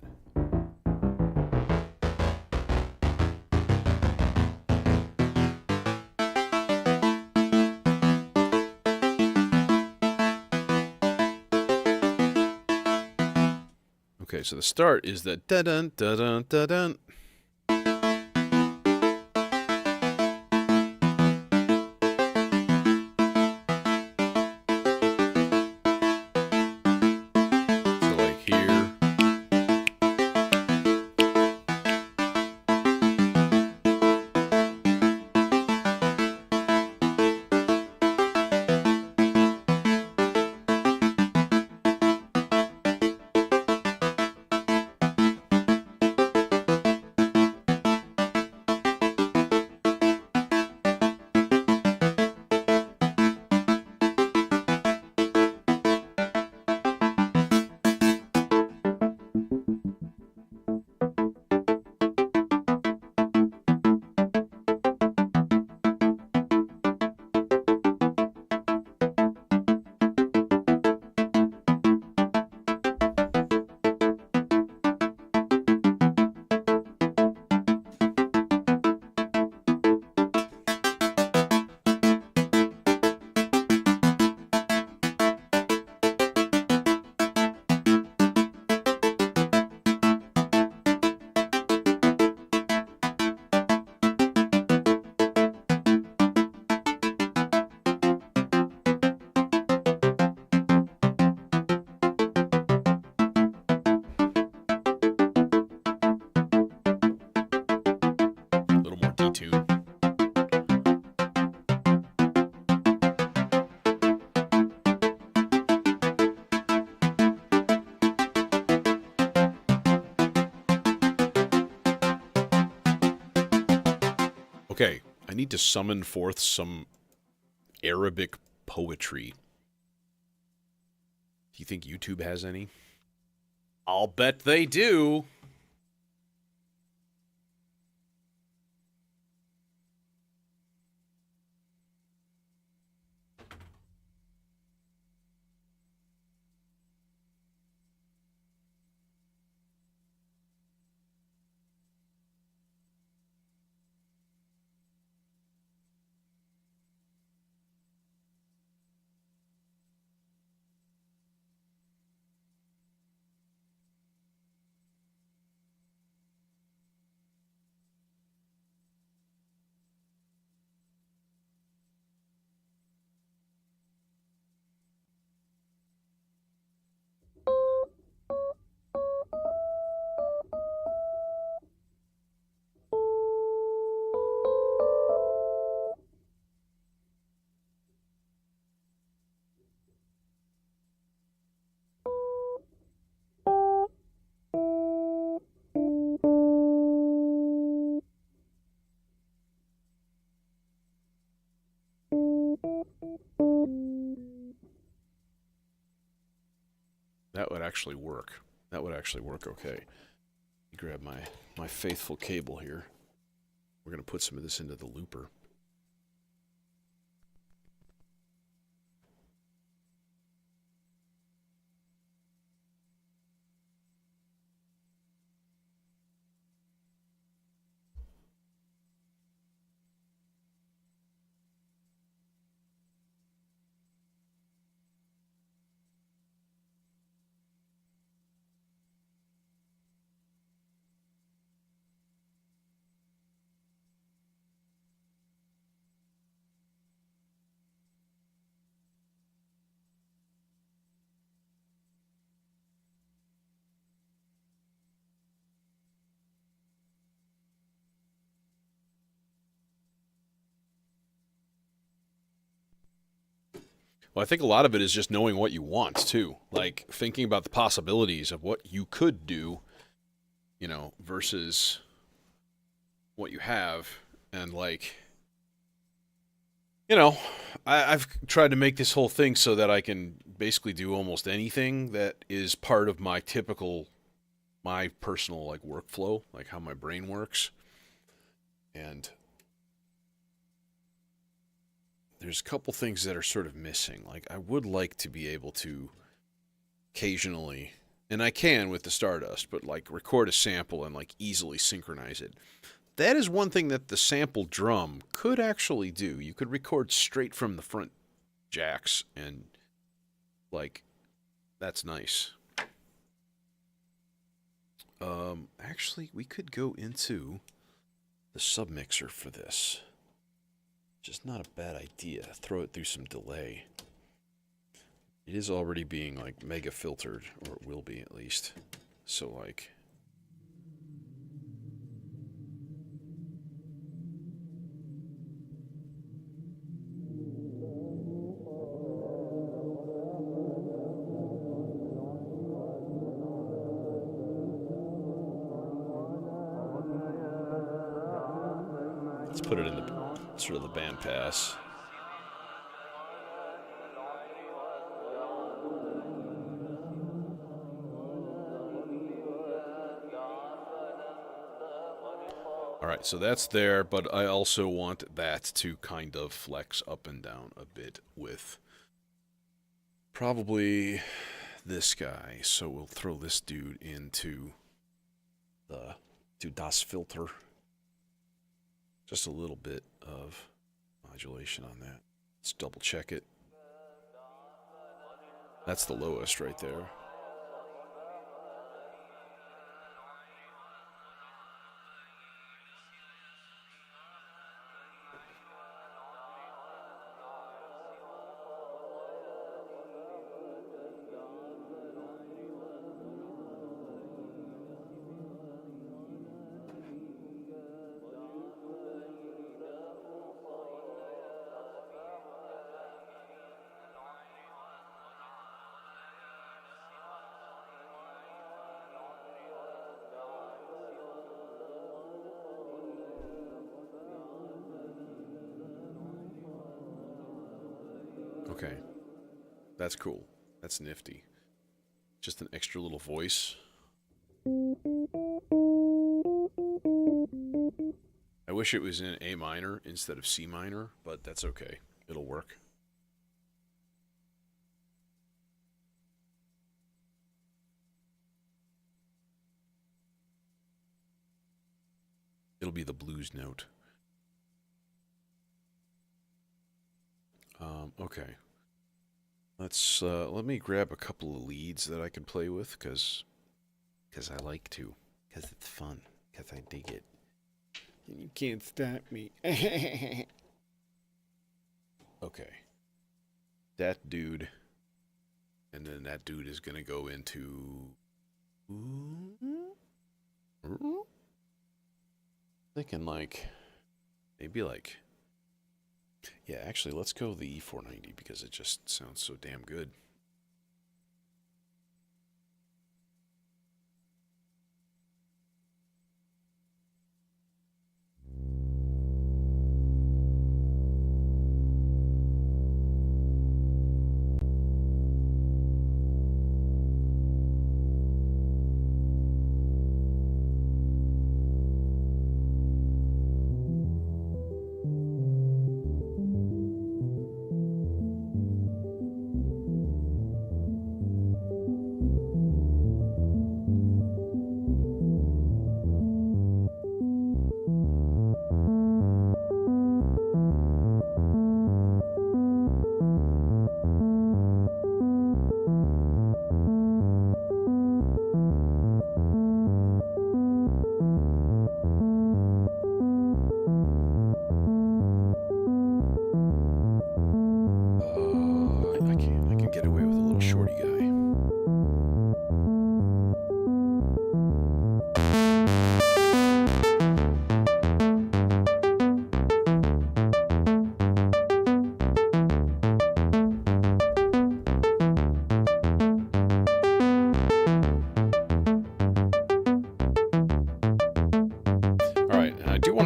Okay, so the start is the da-dun, da-dun, da-dun. So like here. A little more detune. Okay, I need to summon forth some Arabic poetry. Do you think YouTube has any? I'll bet they do. That would actually work. That would actually work okay. Grab my faithful cable here. We're going to put some of this into the looper. Well, I think a lot of it is just knowing what you want, too. Like, thinking about the possibilities of what you could do, you know, versus what you have. And, like, you know, I've tried to make this whole thing so that I can basically do almost anything that is part of my typical, my personal, like, workflow, like how my brain works. And there's a couple things that are sort of missing. Like, I would like to be able to occasionally, and I can with the Stardust, but like record a sample and like easily synchronize it. That is one thing that the sample drum could actually do. You could record straight from the front jacks, and like, that's nice. Actually, we could go into the submixer for this. Just not a bad idea. Throw it through some delay. It is already being like mega filtered, or it will be at least. So like, let's put it in the sort of the bandpass. Alright, so that's there, but I also want that to kind of flex up and down a bit with probably this guy. So we'll throw this dude into the Das filter. Just a little bit of modulation on that. Let's double check it. That's the lowest right there. Okay. That's cool. That's nifty. Just an extra little voice. I wish it was in A minor instead of C minor, but that's okay. It'll work. It'll be the blues note. Okay. Let me grab a couple of leads that I can play with, cause I like to, cause it's fun, cause I dig it. And you can't stop me. Okay. That dude, and then that dude is gonna go into. Thinking like, maybe like. Yeah, actually, let's go the E490 because it just sounds so damn good.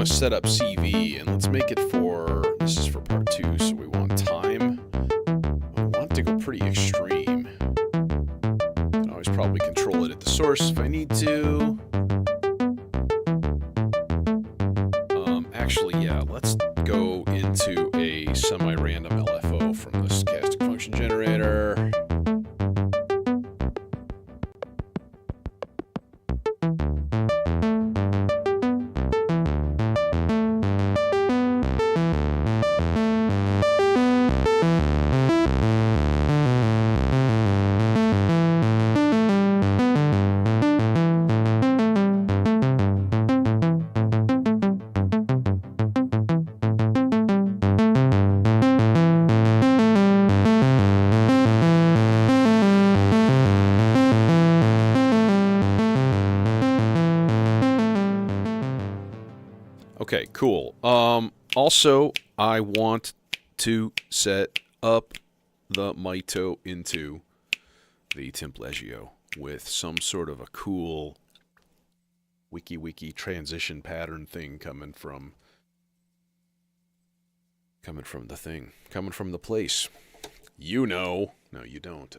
want to set up CV, and let's make it for, this is for part 2, so we want time. I want to go pretty extreme. Can always probably control it at the source if I need to. Actually, yeah, let's go into a semi-random LFO from the stochastic function generator. Okay, cool. Also, I want to set up the Mito into the Templegio with some sort of a cool wiki transition pattern thing coming from the thing, coming from the place. You know. No, you don't.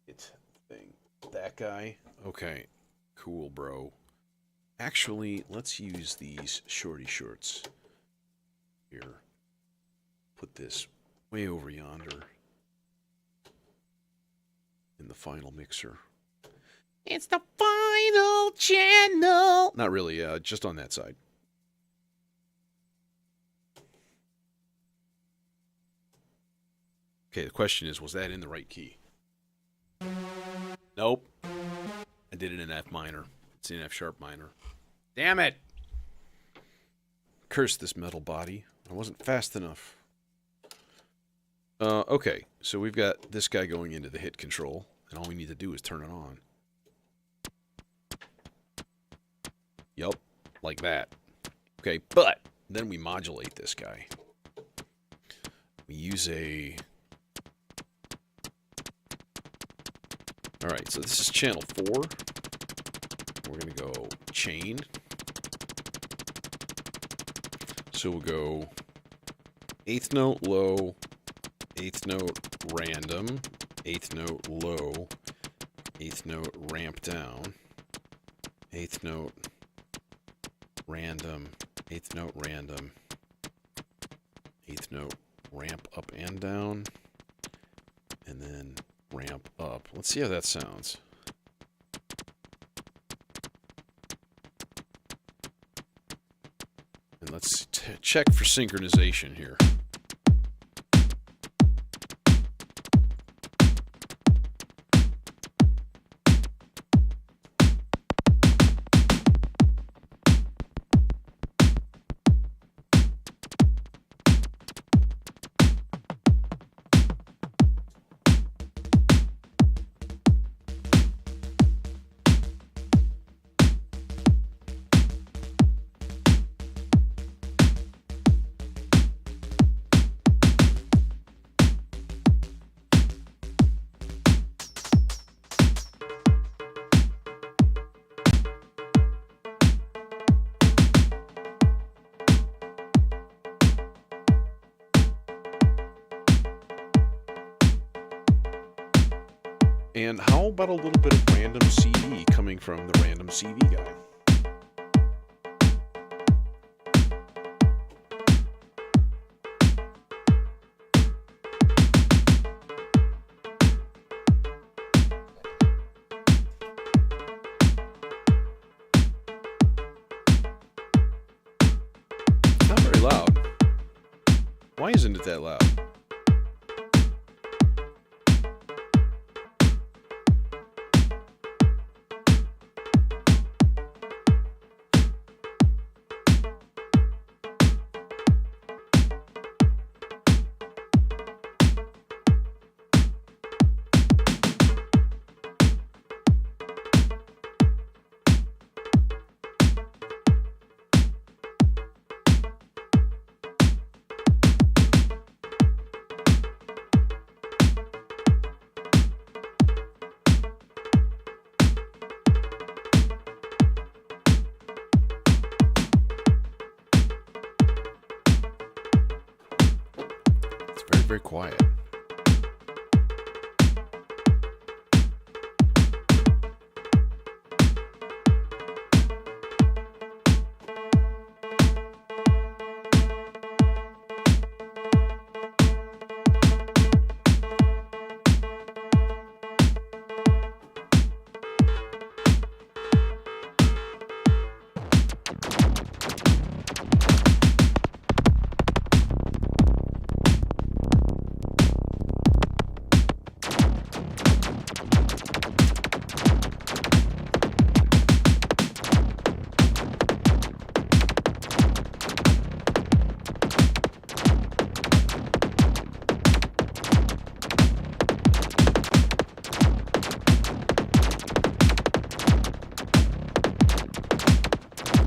It's thing. That guy. Okay. Cool, bro. Actually, let's use these shorty shorts. Here. Put this way over yonder. In the final mixer. It's the final channel! Not really, just on that side. Okay, the question is, was that in the right key? Nope. I did it in F minor. It's in F sharp minor. Damn it! Curse this metal body. I wasn't fast enough. Okay, so we've got this guy going into the hit control, and all we need to do is turn it on. Yup, like that. Okay, but then we modulate this guy. We use a... Alright, so this is channel 4. We're going to go chain. So we'll go 8th note low, 8th note random, 8th note low, 8th note ramp down, 8th note random, 8th note random, 8th note ramp up and down, and then ramp up. Let's see how that sounds. And let's check for synchronization here. And how about a little bit of random CV coming from the random CV guy? It's not very loud. Why isn't it that loud? very quiet.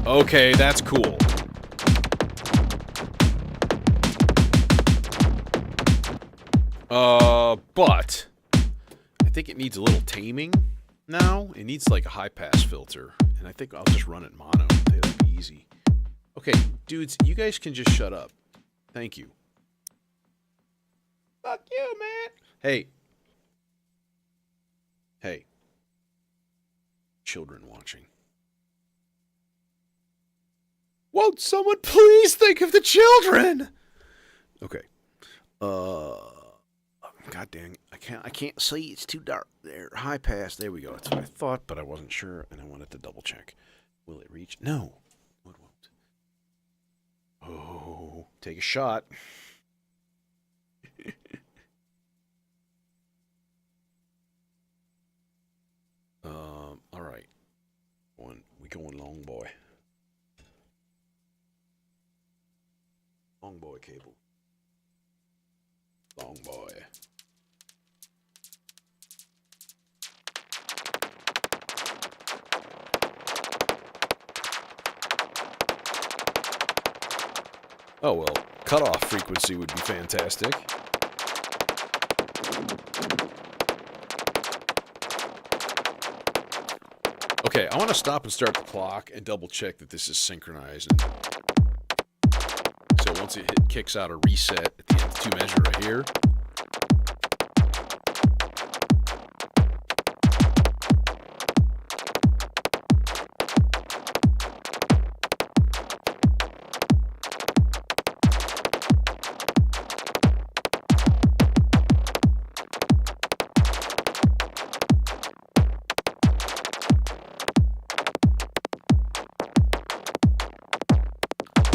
Okay, that's cool. But I think it needs a little taming now. It needs like a high pass filter, and I think I'll just run it mono. That'll be easy. Okay, dudes, you guys can just shut up. Thank you. Fuck you, man. Hey. Hey. Children watching. Won't someone please think of the children? Okay. God dang, I can't see. It's too dark there. High pass. There we go. That's what I thought, but I wasn't sure, and I wanted to double check. Will it reach? No. It won't. Oh, take a shot. All right. We going long, boy. Long boy cable. Long boy. Oh, well, cutoff frequency would be fantastic. Okay, I want to stop and start the clock and double check that this is synchronized. So once it kicks out a reset at the end of 2 measure right here.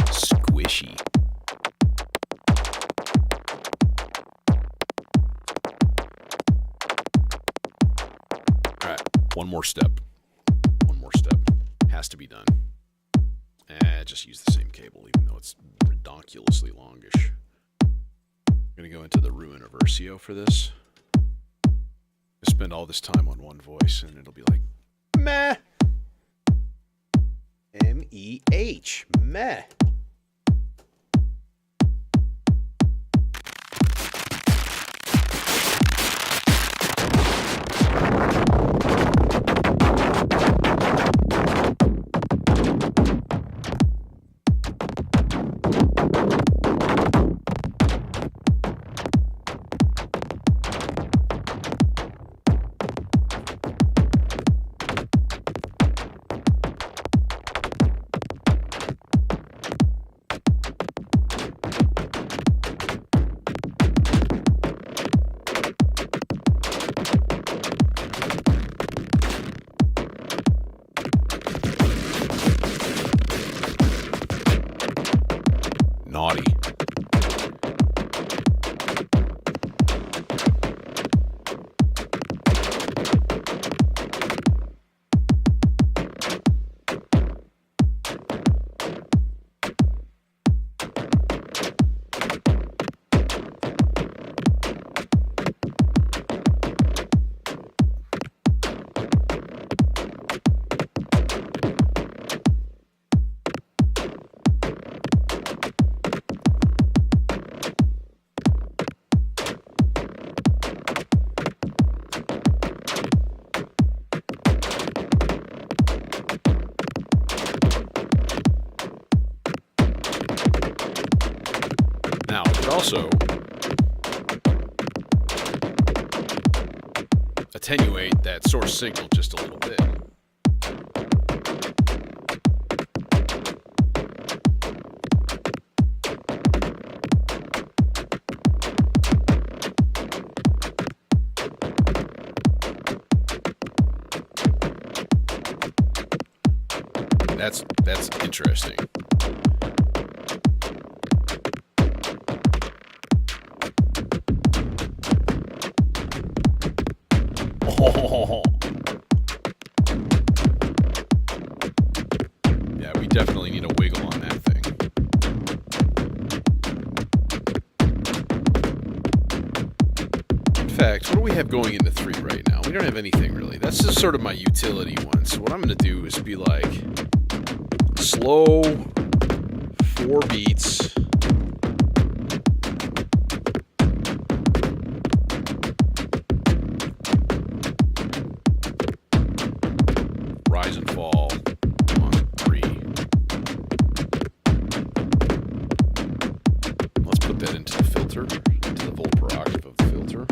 Squishy. One more step. One more step. Has to be done. Just use the same cable, even though it's redonkulously longish. I'm going to go into the Ruin of Versio for this. I spend all this time on one voice, and it'll be like, meh. M-E-H. Meh. Naughty. Also, attenuate that source signal just a little bit. That's interesting. Oh. Yeah, we definitely need a wiggle on that thing. In fact, what do we have going into 3 right now? We don't have anything really. That's just sort of my utility one. So what I'm going to do is be like slow 4 beats. Rise and fall on 3. Let's put that into the filter, into the volt per octave of the filter.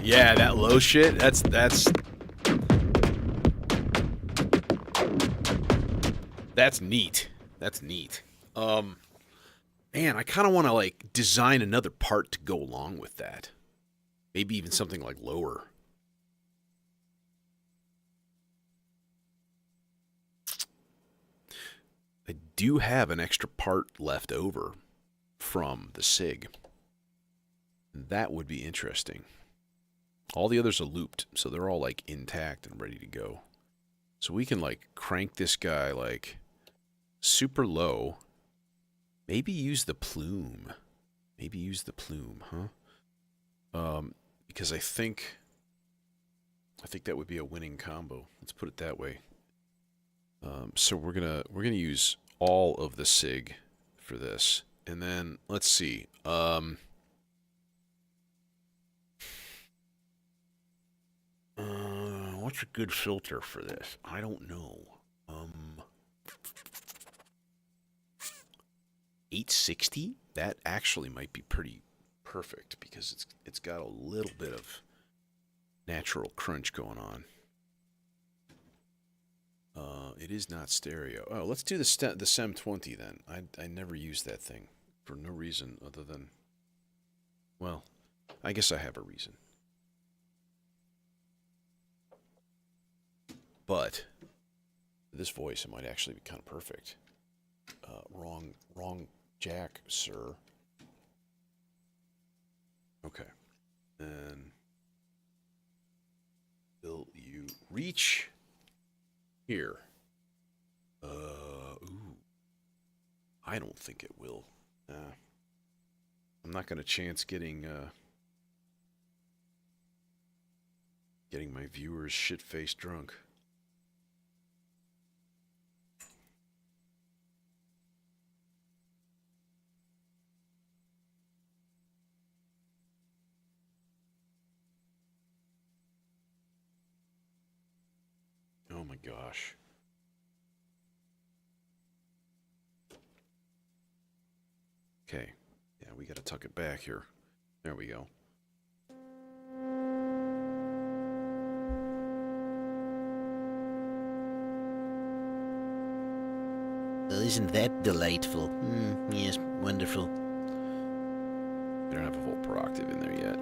Yeah, that low shit, that's neat. That's neat. Man, I kind of want to like design another part to go along with that. Maybe even something like lower. I do have an extra part left over from the SIG. That would be interesting. All the others are looped, so they're all like intact and ready to go. So we can like crank this guy like super low. Maybe use the plume. Huh? Because I think that would be a winning combo. Let's put it that way. So we're gonna use all of the SIG for this, and then let's see. What's a good filter for this? I don't know. 860? That actually might be pretty perfect because it's got a little bit of natural crunch going on. It is not stereo. Oh, let's do the SEM 20 then. I never used that thing for no reason other than, well, I guess I have a reason. But this voice, it might actually be kind of perfect. Wrong jack, sir. Okay. And will you reach here? Ooh. I don't think it will. I'm not going to chance getting my viewers shit-faced drunk. Oh my gosh. Okay. Yeah, we gotta tuck it back here. There we go. Well, isn't that delightful? Yes, wonderful. We don't have a volt per octave in there yet.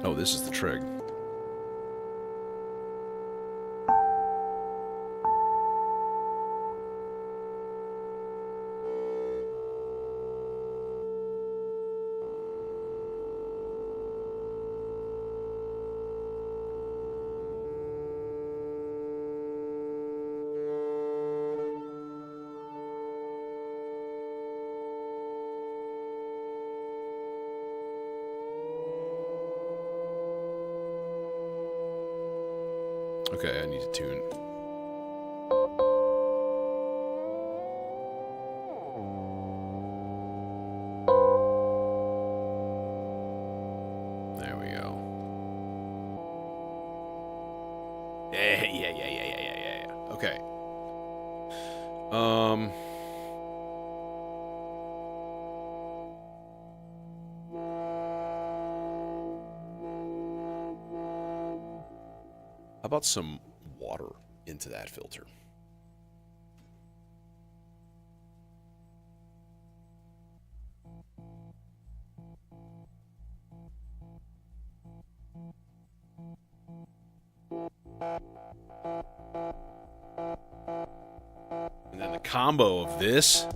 Oh, this is the trig. Okay, I need to tune. There we go. Yeah. Okay. How about some water into that filter? And then the combo of this.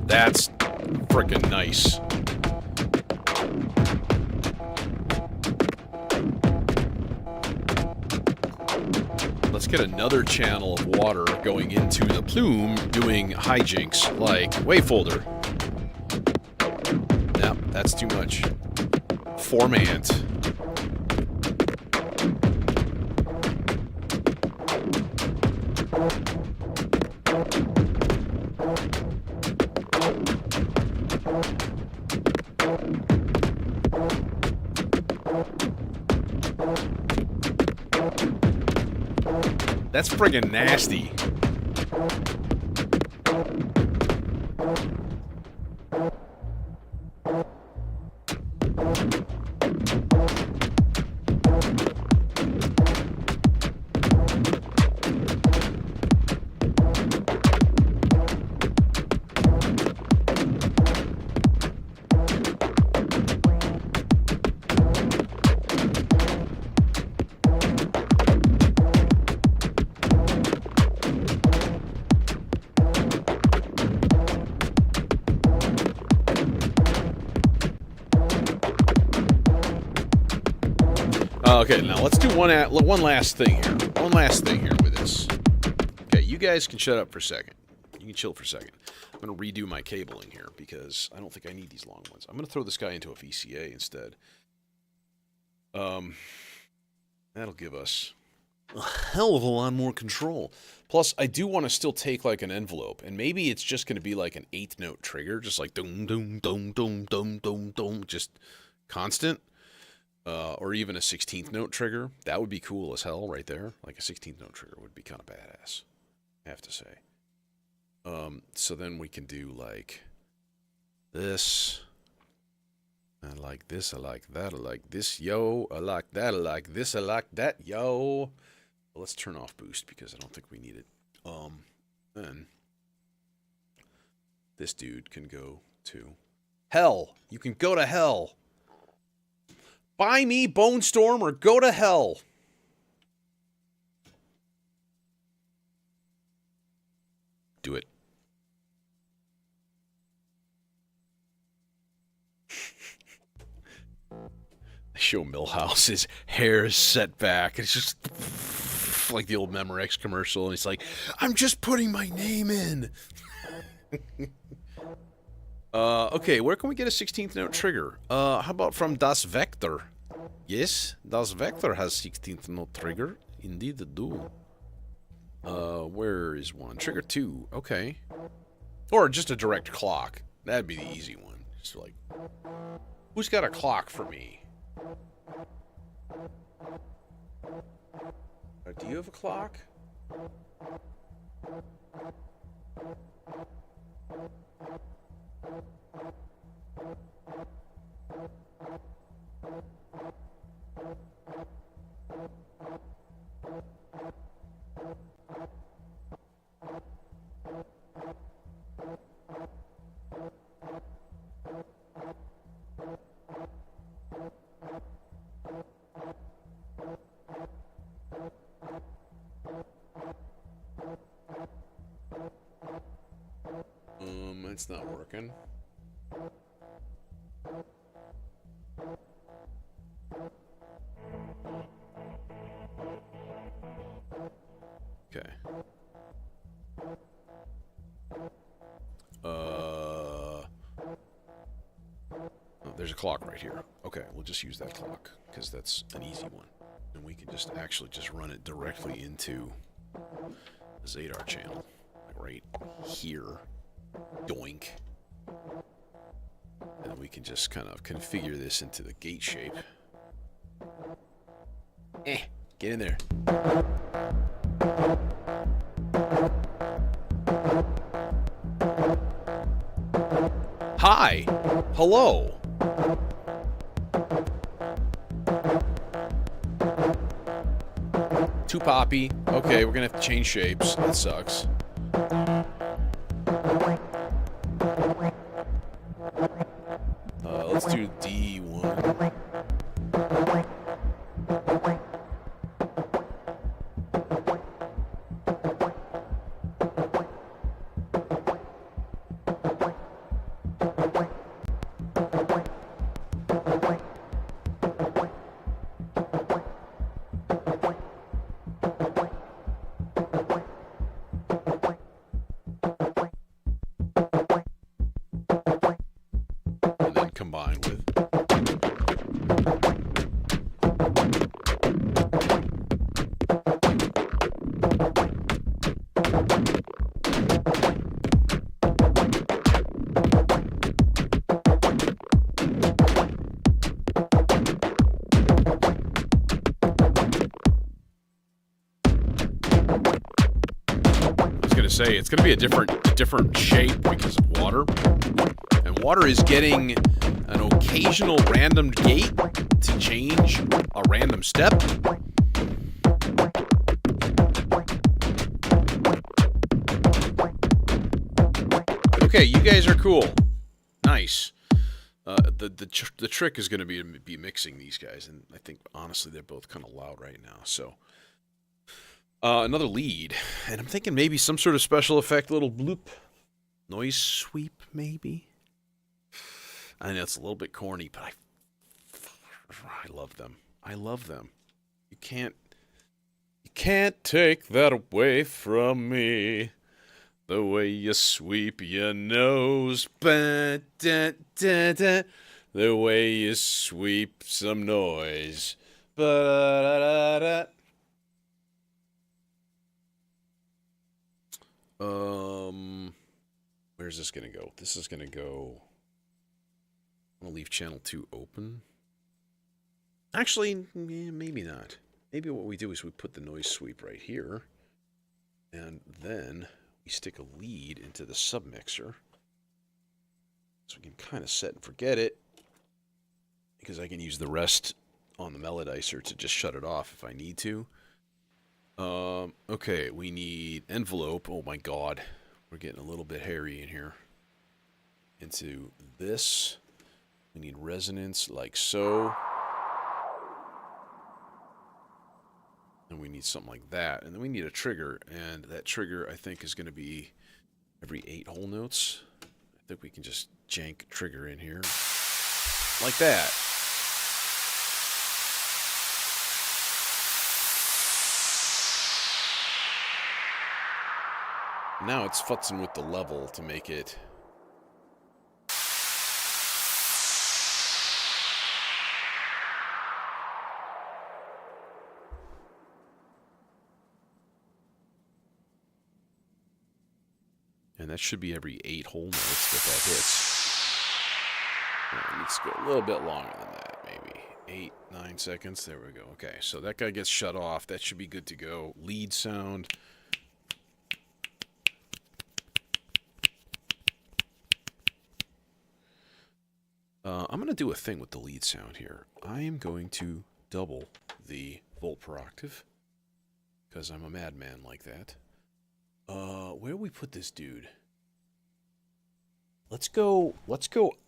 That's freaking nice. Let's get another channel of water going into the plume doing hijinks like wavefolder. Nope, that's too much. Formant. That's friggin' nasty. Okay, now let's do one last thing here. One last thing here with this. Okay, you guys can shut up for a second. You can chill for a second. I'm going to redo my cabling here because I don't think I need these long ones. I'm going to throw this guy into a VCA instead. That'll give us a hell of a lot more control. Plus, I do want to still take like an envelope, and maybe it's just going to be like an 8-note trigger, just like dum dum dum dum dum dum dum, just constant. Or even a 16th note trigger. That would be cool as hell right there. Like a 16th note trigger would be kind of badass, I have to say. So then we can do like this. I like this, I like that, I like this, yo. I like that, I like this, I like that, yo. Well, let's turn off boost because I don't think we need it. Then this dude can go to hell. You can go to hell. Buy me Bone Storm or go to hell. Do it. They show Millhouse's hair is set back. It's just like the old Memorex commercial. And he's like, I'm just putting my name in. Okay, where can we get a 16th note trigger? How about from Das Vector? Yes, Das Vector has 16th note trigger. Indeed it do. Where is one? Trigger 2, okay. Or just a direct clock. That'd be the easy one. Just like, who's got a clock for me? Do you have a clock? It's not working. Okay. there's a clock right here. Okay, we'll just use that clock, because that's an easy one. And we can just actually just run it directly into the Zadar channel. Like right here. Doink. And then we can just kind of configure this into the gate shape. Get in there. Hi! Hello! Too poppy. Okay, we're gonna have to change shapes. That sucks. Let's do D1. And then combine with. Say it's going to be a different shape because of water, and water is getting an occasional random gate to change a random step. Okay, you guys are cool. Nice. The trick is going to be mixing these guys, and I think honestly they're both kind of loud right now. So. Another lead, and I'm thinking maybe some sort of special effect, little bloop, noise sweep, maybe. I know it's a little bit corny, but I love them. I love them. You can't take that away from me. The way you sweep your nose, ba, da, da, da. The way you sweep some noise, ba, da, da, da. Where's this gonna go? This is gonna go. I'm gonna leave channel 2 open. Actually, maybe not. Maybe what we do is we put the noise sweep right here, and then we stick a lead into the submixer, so we can kind of set and forget it, because I can use the rest on the melodizer to just shut it off if I need to. Okay, we need envelope. Oh my god. We're getting a little bit hairy in here. Into this. We need resonance like so. And we need something like that. And then we need a trigger. And that trigger, I think, is going to be every 8 whole notes. I think we can just jank trigger in here. Like that. Now it's futzing with the level to make it. And that should be every 8 whole notes that hits. Let's go a little bit longer than that, maybe. 8, 9 seconds. There we go. Okay, so that guy gets shut off. That should be good to go. Lead sound. I'm going to do a thing with the lead sound here. I am going to double the volt per octave, because I'm a madman like that. Where do we put this dude? Let's go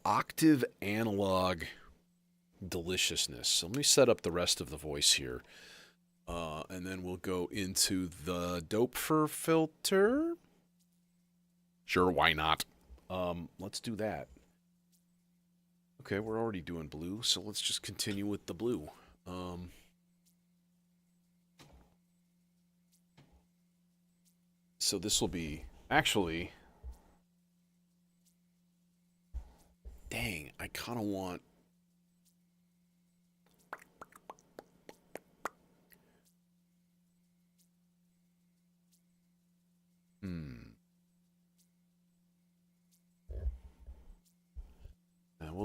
octave analog deliciousness. So let me set up the rest of the voice here. And then we'll go into the Doepfer filter. Sure, why not? Let's do that. Okay, we're already doing blue, so let's just continue with the blue. So this will be... Actually... Dang, I kind of want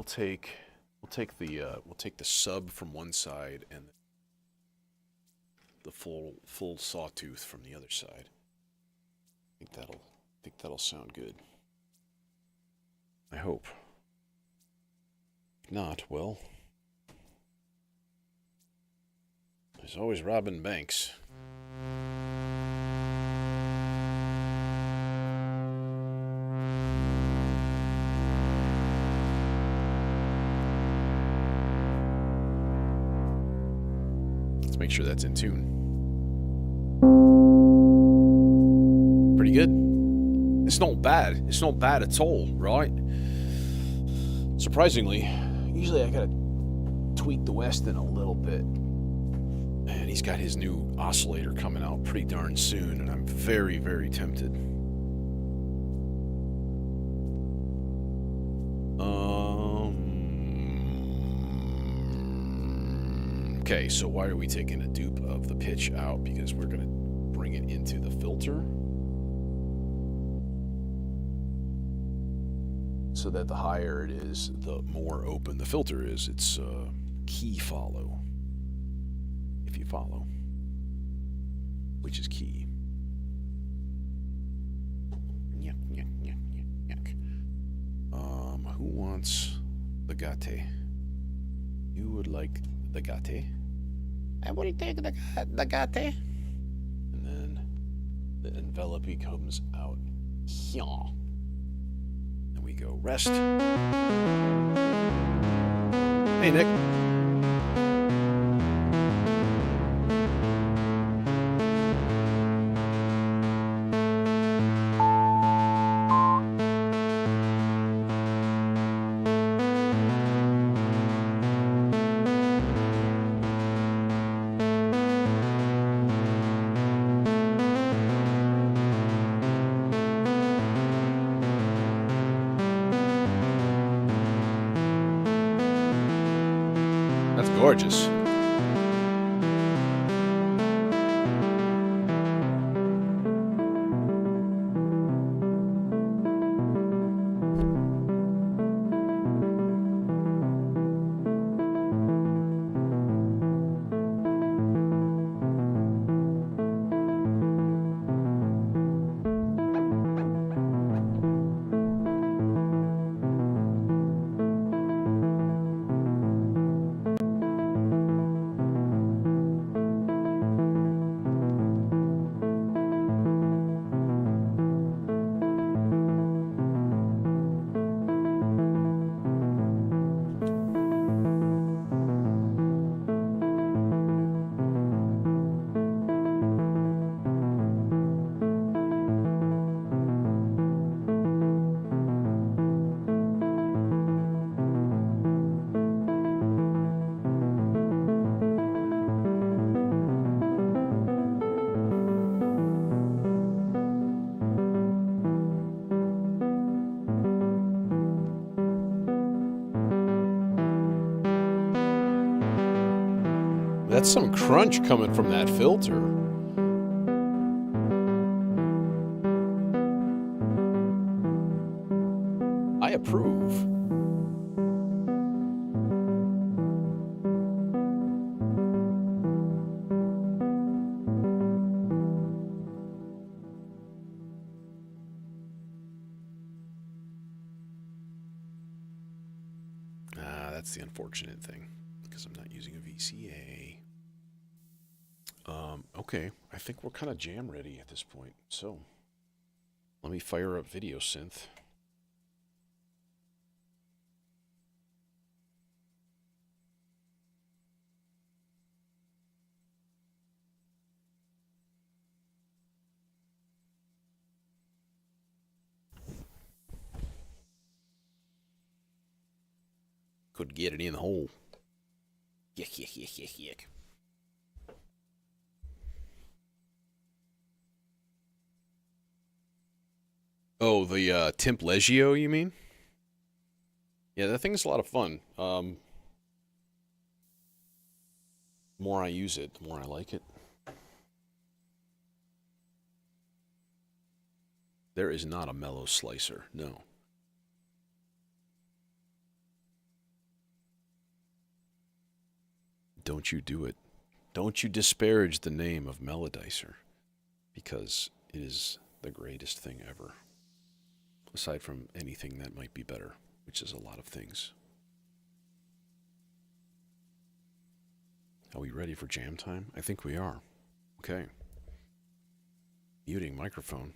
we'll take the sub from one side and the full sawtooth from the other side. I think that'll sound good. I hope. If not, well, there's always robbing banks. Let's make sure that's in tune. Pretty good. It's not bad. It's not bad at all, right? Surprisingly, usually I gotta tweak the Weston a little bit. And he's got his new oscillator coming out pretty darn soon, and I'm very, very tempted. Okay, so why are we taking a dupe of the pitch out? Because we're gonna bring it into the filter. So that the higher it is, the more open the filter is. It's key follow. If you follow. Which is key. Yuck, yuck, yuck, yuck, yuck. Who wants the gatte? You would like the gatte? I would take the gatte. And then the envelope comes out here. And we go rest. Hey, Nick. That's gorgeous. That's some crunch coming from that filter. I approve. That's the unfortunate thing, because I'm not using a VCA. Okay, I think we're kind of jam ready at this point. So, let me fire up video synth. Could get it in the hole. Yuck, yuck, yuck, yuck, yuck. Oh, the Temp Legio, you mean? Yeah, that thing's a lot of fun. The more I use it, the more I like it. There is not a mellow slicer, no. don't you do it. Don't you disparage the name of Melodicer, because it is the greatest thing ever. Aside from anything that might be better, which is a lot of things. Are we ready for jam time? I think we are. Okay. Muting microphone.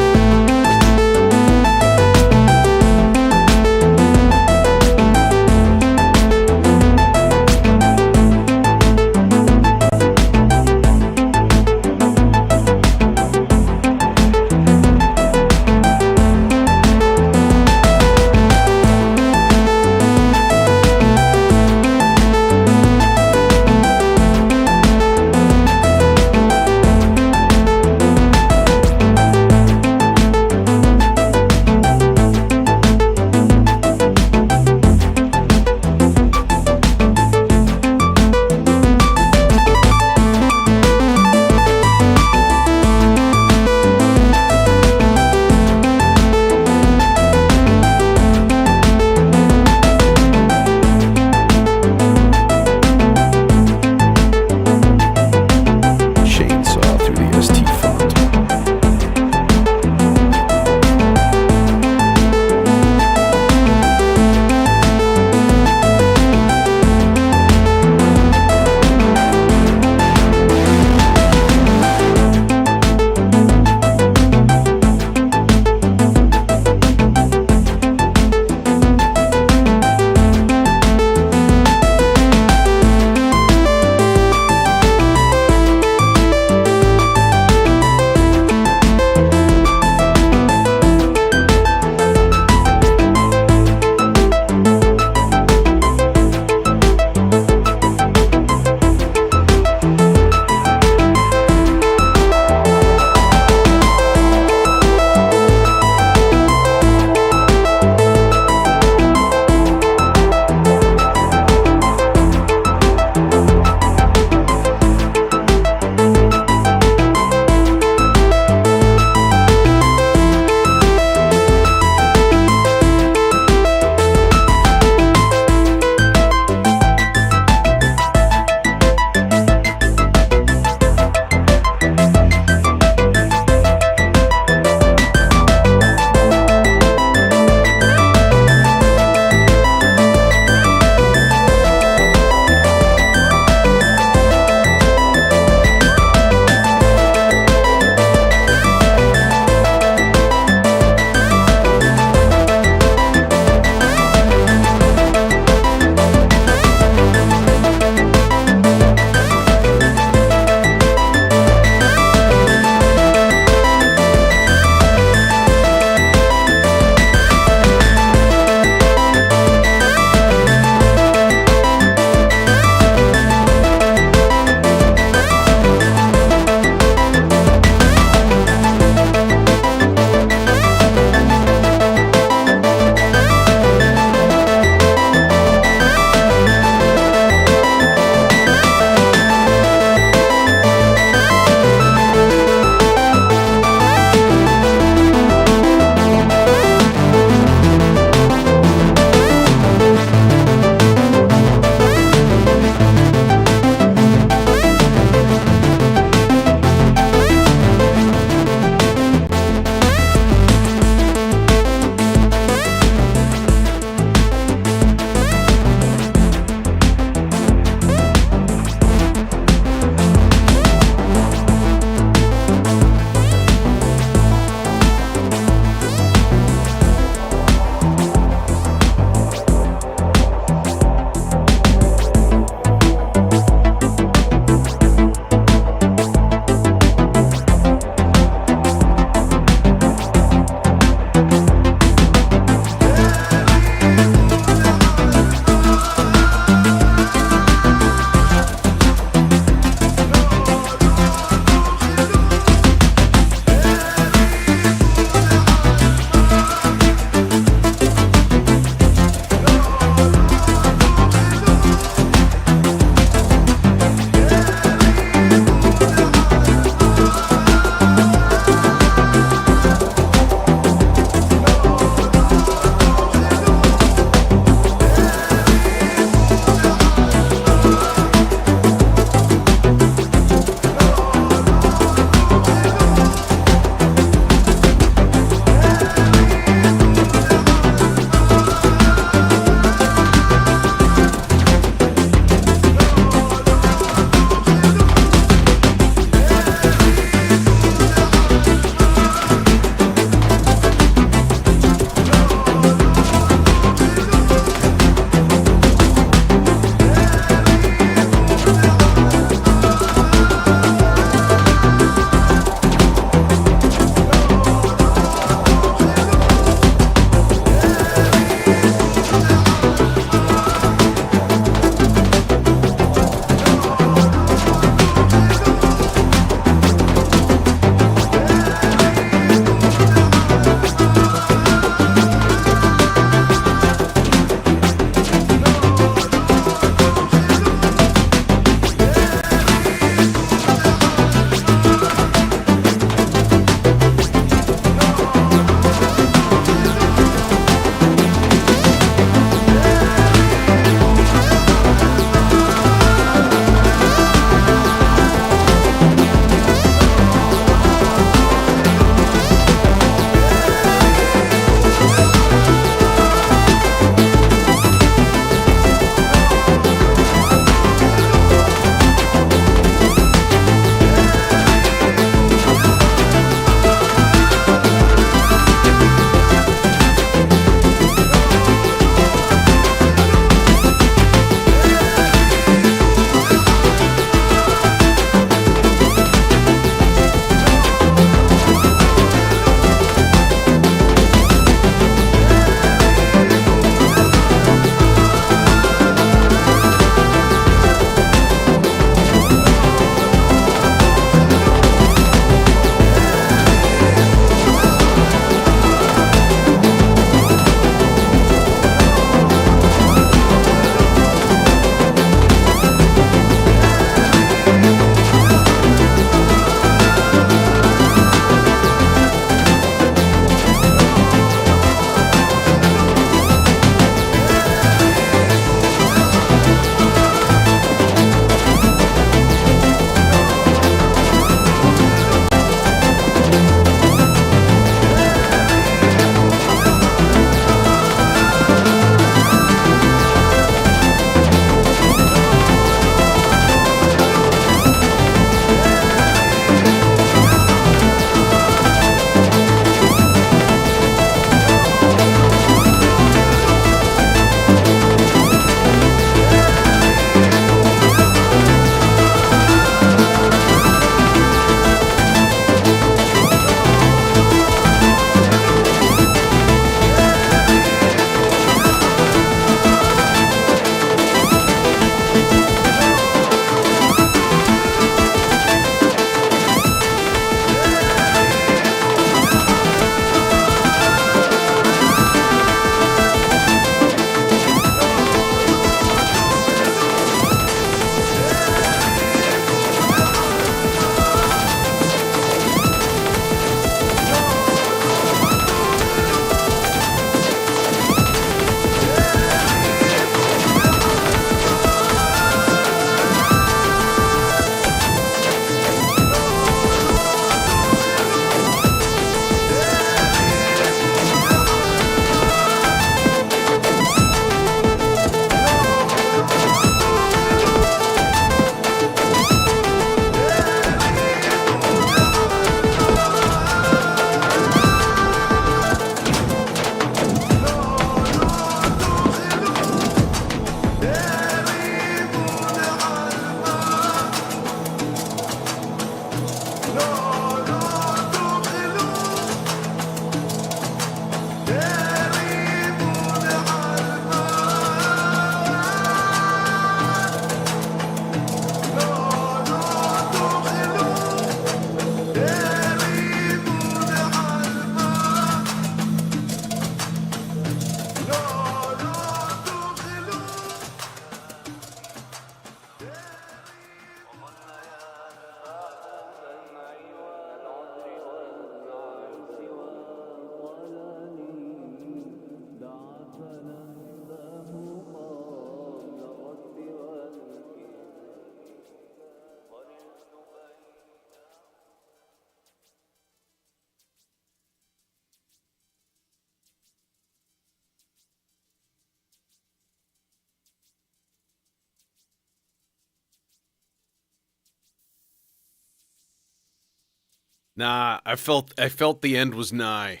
Nah, I felt the end was nigh.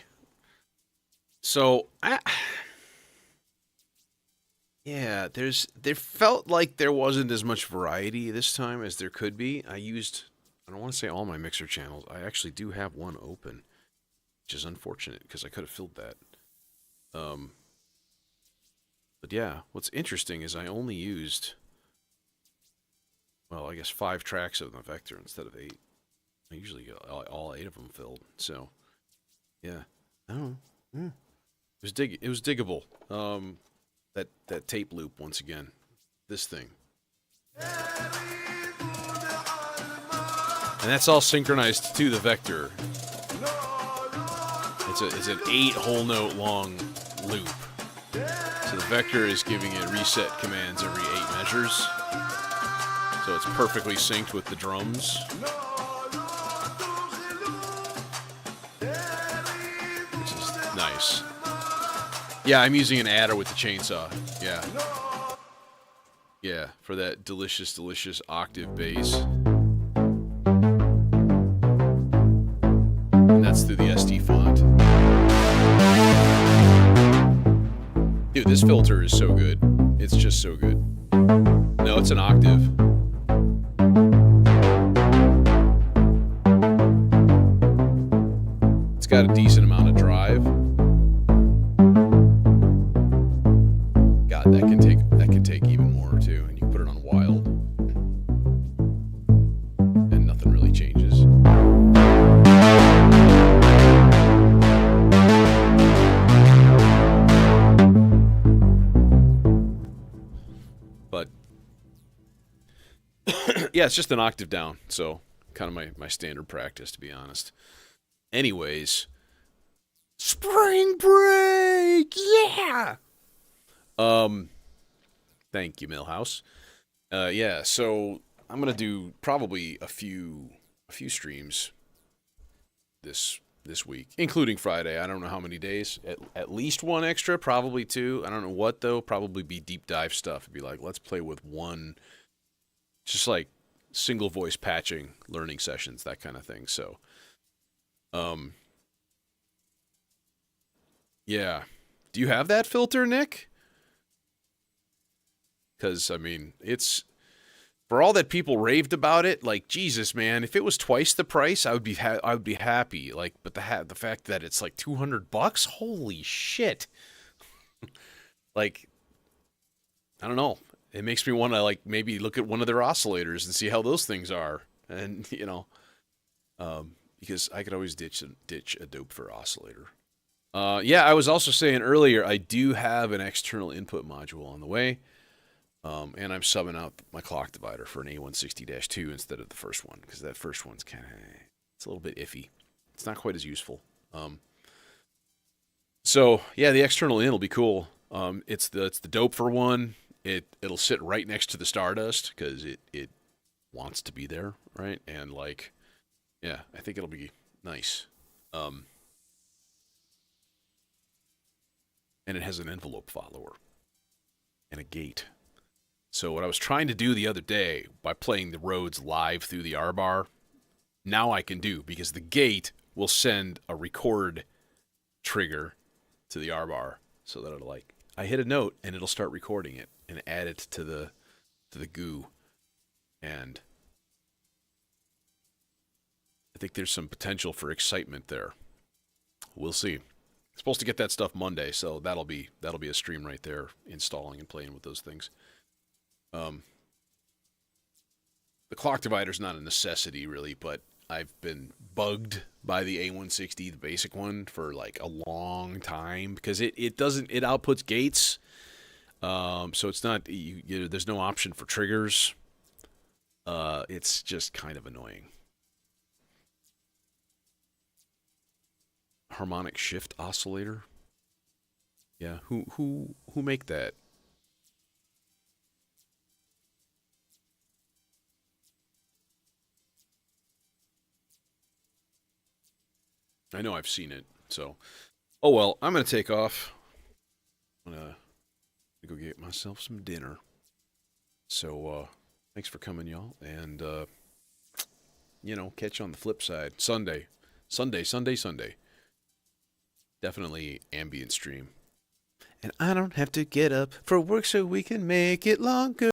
So yeah, there felt like there wasn't as much variety this time as there could be. I don't want to say all my mixer channels. I actually do have one open, which is unfortunate because I could have filled that. Um, but yeah, what's interesting is I only used, well, I guess 5 tracks of the Vector instead of 8. I usually get all 8 of them filled. So yeah, I don't know. Yeah. It was diggable. That tape loop once again. This thing. And that's all synchronized to the Vector. It's an 8 whole note long loop. So the Vector is giving it reset commands every 8 measures. So it's perfectly synced with the drums. Which is nice. Yeah, I'm using an adder with the chainsaw. Yeah. Yeah, for that delicious, delicious octave bass. And that's through the SD font. Dude, this filter is so good. It's just so good. No, it's an octave. It's got a decent amount of drive. God, that can take even more too, and you can put it on wild, and nothing really changes. But yeah, it's just an octave down, so kind of my standard practice, to be honest. Anyways, spring break, yeah. Thank you, Millhouse. Yeah, so I'm gonna do probably a few streams this week, including Friday. I don't know how many days. At least one extra, probably 2. I don't know what though. Probably be deep dive stuff. It'd be like, let's play with one, just like single voice patching, learning sessions, that kind of thing. So, yeah. Do you have that filter, Nick? Because I mean, it's for all that people raved about it. Like Jesus, man, if it was twice the price, I would be happy. Like, but the fact that it's like $200, holy shit! Like, I don't know. It makes me want to like maybe look at one of their oscillators and see how those things are, and because I could always ditch a dope for oscillator. Yeah, I was also saying earlier, I do have an external input module on the way. And I'm subbing out my clock divider for an A160-2 instead of the first one, because that first one's it's a little bit iffy. It's not quite as useful. So yeah, the external in will be cool. It's the dope for one. It'll sit right next to the Stardust because it wants to be there, right? And like, yeah, I think it'll be nice. And it has an envelope follower and a gate. So what I was trying to do the other day by playing the Rhodes live through the R bar, now I can do, because the gate will send a record trigger to the R bar, so that it'll like, I hit a note and it'll start recording it and add it to the goo. And I think there's some potential for excitement there. We'll see. Supposed to get that stuff Monday, so that'll be a stream right there, installing and playing with those things. The clock divider's not a necessity really, but I've been bugged by the A160, the basic one, for like a long time, because it outputs gates, so it's not there's no option for triggers. It's just kind of annoying. Harmonic shift oscillator. Yeah, who make that? I know I've seen it, so. Oh well, I'm gonna take off. I'm gonna go get myself some dinner. So, thanks for coming, y'all, and catch you on the flip side Sunday. Sunday, Sunday, Sunday. Definitely ambient stream. And I don't have to get up for work so we can make it longer.